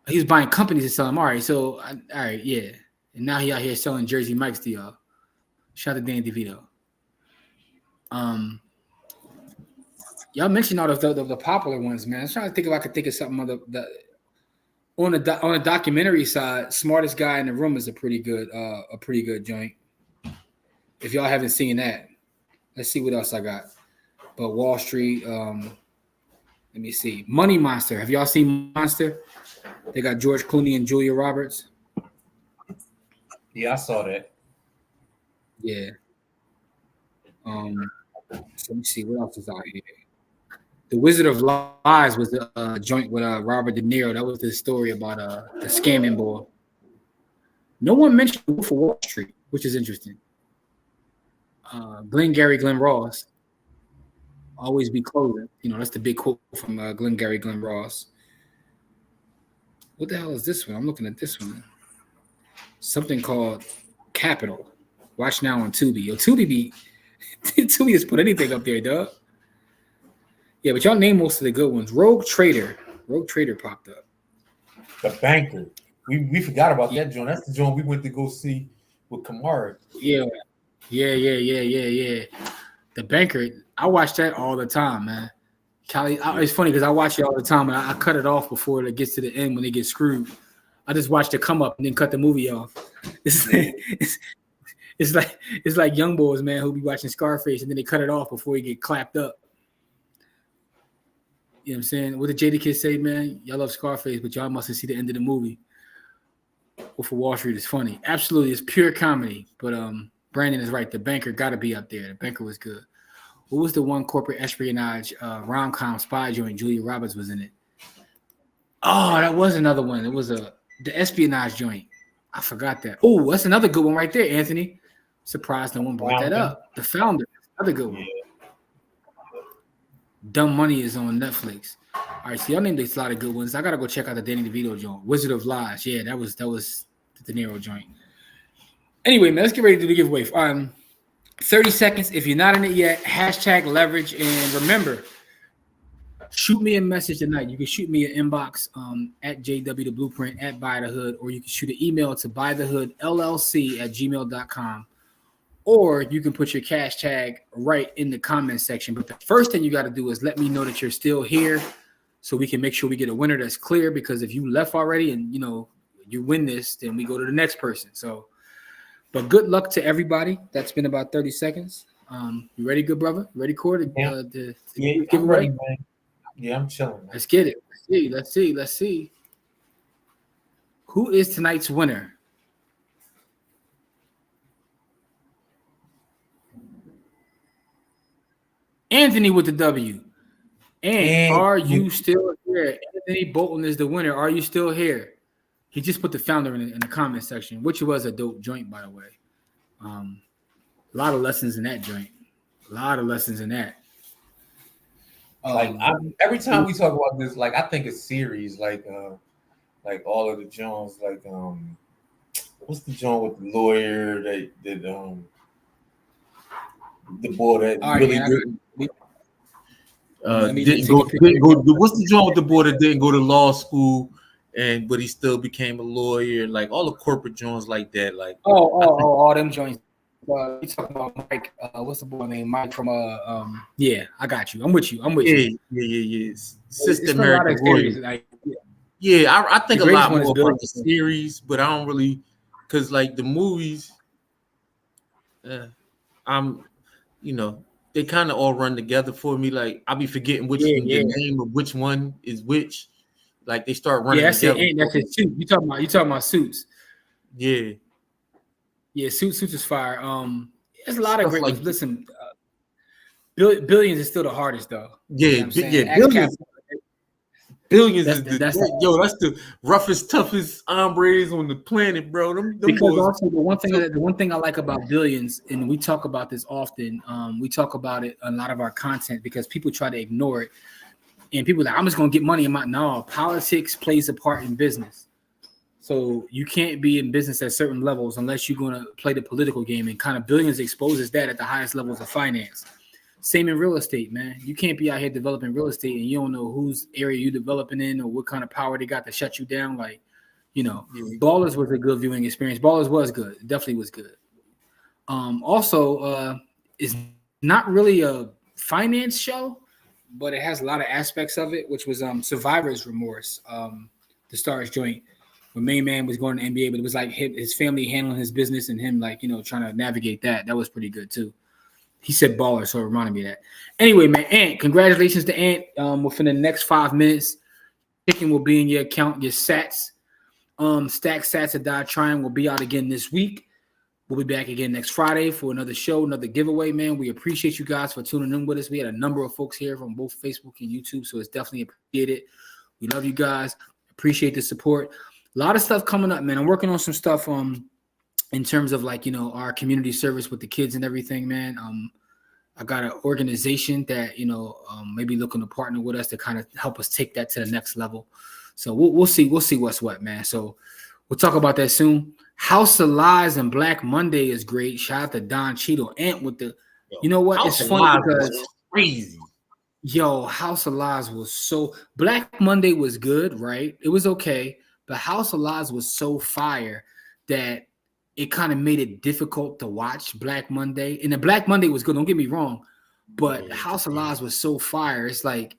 He was buying companies and selling them. All right, so all right, yeah. And now he out here selling Jersey Mike's to y'all. Shout out to Danny DeVito. Y'all mentioned all of the popular ones, man. I was trying to think if I could think of something on the documentary side. Smartest Guy in the Room is a pretty good joint. If y'all haven't seen that, let's see what else I got. But Wall Street, let me see. Money Monster. Have y'all seen Monster? They got George Clooney and Julia Roberts. Yeah, I saw that. Yeah. So let me see what else is out here. The Wizard of Lies was the joint with Robert De Niro. That was the story about the scamming boy. No one mentioned Wolf of Wall Street, which is interesting. Glenn Ross. Always be closing. That's the big quote from Glenn Ross. What the hell is this one? I'm looking at this one. Something called Capital. Watch now on Tubi. Yo, Tubi has put anything up there, dog. Yeah, but y'all name most of the good ones. Rogue Trader popped up. The Banker. We forgot about that joint. That's the joint we went to go see with Kamara. Yeah. The Banker. I watch that all the time, man. Cali, it's funny because I watch it all the time, and I cut it off before it gets to the end when they get screwed. I just watched it come up and then cut the movie off. It's like young boys, man, who be watching Scarface and then they cut it off before he get clapped up. You know what I'm saying? What did Jadakiss say, man? Y'all love Scarface, but y'all mustn't see the end of the movie. Wolf of Wall Street is funny. Absolutely, it's pure comedy. But Brandon is right. The Banker got to be up there. The Banker was good. What was the one corporate espionage rom-com spy joint? Julia Roberts was in it. Oh, that was another one. It was the espionage joint. I forgot that. Oh, that's another good one right there, Anthony. Surprised no one brought that up. The Founder, another good one. Dumb Money is on Netflix. All right, so y'all named a lot of good ones. I gotta go check out the Danny DeVito joint. Wizard of Lies. Yeah, that was the De Niro joint. Anyway, man, let's get ready to do the giveaway. 30 seconds. If you're not in it yet, hashtag leverage. And remember, shoot me a message tonight. You can shoot me an inbox at JW the Blueprint at Buy the Hood, or you can shoot an email to buythehoodllc@gmail.com. Or you can put your cash tag right in the comment section. But the first thing you got to do is let me know that you're still here so we can make sure we get a winner that's clear. Because if you left already and, you win this, then we go to the next person. So, but good luck to everybody. That's been about 30 seconds. You ready, good brother? Ready, Cord? Yeah, I'm ready, man. Yeah, I'm chilling, man. Let's get it. Let's see. Who is tonight's winner? Anthony with the W. And are you still here? Anthony Bolton is the winner. Are you still here? He just put the Founder in the comment section, which was a dope joint, by the way. A lot of lessons in that joint. A lot of lessons in that. Every time we talk about this, I think it's series, like all of the Jones, what's the Jones with the lawyer that the boy that really didn't. Didn't go. What's the joint with the boy that didn't go to law school, but he still became a lawyer? Like all the corporate joints like that. All them joints. You talking about Mike? What's the boy name? Mike from Yeah, I got you. I'm with you. Yeah. Sister American Warriors. I think a lot more about the series, but I don't really, because the movies, they kind of all run together for me. I'll be forgetting the name of which one is which. They start running together. That's it. Suits. You talking about Suits? Yeah. Yeah, Suits is fire. There's a lot of great ones. Listen, Billions is still the hardest though. Yeah, Billions is that's the roughest, toughest hombres on the planet, bro. Them because boys. Also the one thing I like about Billions, and we talk about this often. We talk about it a lot of our content because people try to ignore it, and people are like, I'm just gonna get money. No, politics plays a part in business. So you can't be in business at certain levels unless you're gonna play the political game, and kind of Billions exposes that at the highest levels of finance. Same in real estate, man. You can't be out here developing real estate and you don't know whose area you're developing in or what kind of power they got to shut you down. Ballers was a good viewing experience. Ballers was good. It definitely was good. Also, it's not really a finance show, but it has a lot of aspects of it, which was Survivor's Remorse, the Stars joint. When Main Man was going to NBA, but it was like his family handling his business and him trying to navigate that. That was pretty good too. He said baller, so it reminded me of that. Anyway, man, Ant, congratulations to Ant. Within the next 5 minutes, chicken will be in your account, your sats. Stack Sats or Die Trying will be out again this week. We'll be back again next Friday for another show, another giveaway, man. We appreciate you guys for tuning in with us. We had a number of folks here from both Facebook and YouTube, so it's definitely appreciated. We love you guys. Appreciate the support. A lot of stuff coming up, man. I'm working on some stuff in terms of our community service with the kids and everything, man. I got an organization that maybe looking to partner with us to kind of help us take that to the next level. So we'll see what's what, man. So we'll talk about that soon. House of Lies and Black Monday is great. Shout out to Don Cheadle. Ant with the, it's funny because crazy. Yo, House of Lies was so Black Monday was good, right? It was okay, but House of Lies was so fire that it kind of made it difficult to watch Black Monday. And the Black Monday was good, don't get me wrong, but House of Lies was so fire. It's like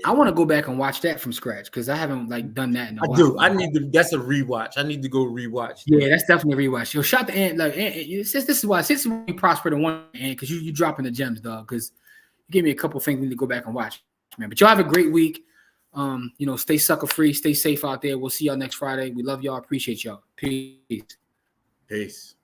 I want to go back and watch that from scratch because I haven't like done that in a while. I need to. That's a rewatch. I need to go rewatch. Yeah, that's definitely a rewatch. Yo, shout to Ant. Like, since this is why we prospered in one, Ant, because you dropping the gems, dog. Because you gave me a couple things we need to go back and watch, man. But y'all have a great week. Stay sucker free, stay safe out there. We'll see y'all next Friday. We love y'all. Appreciate y'all. Peace. Peace.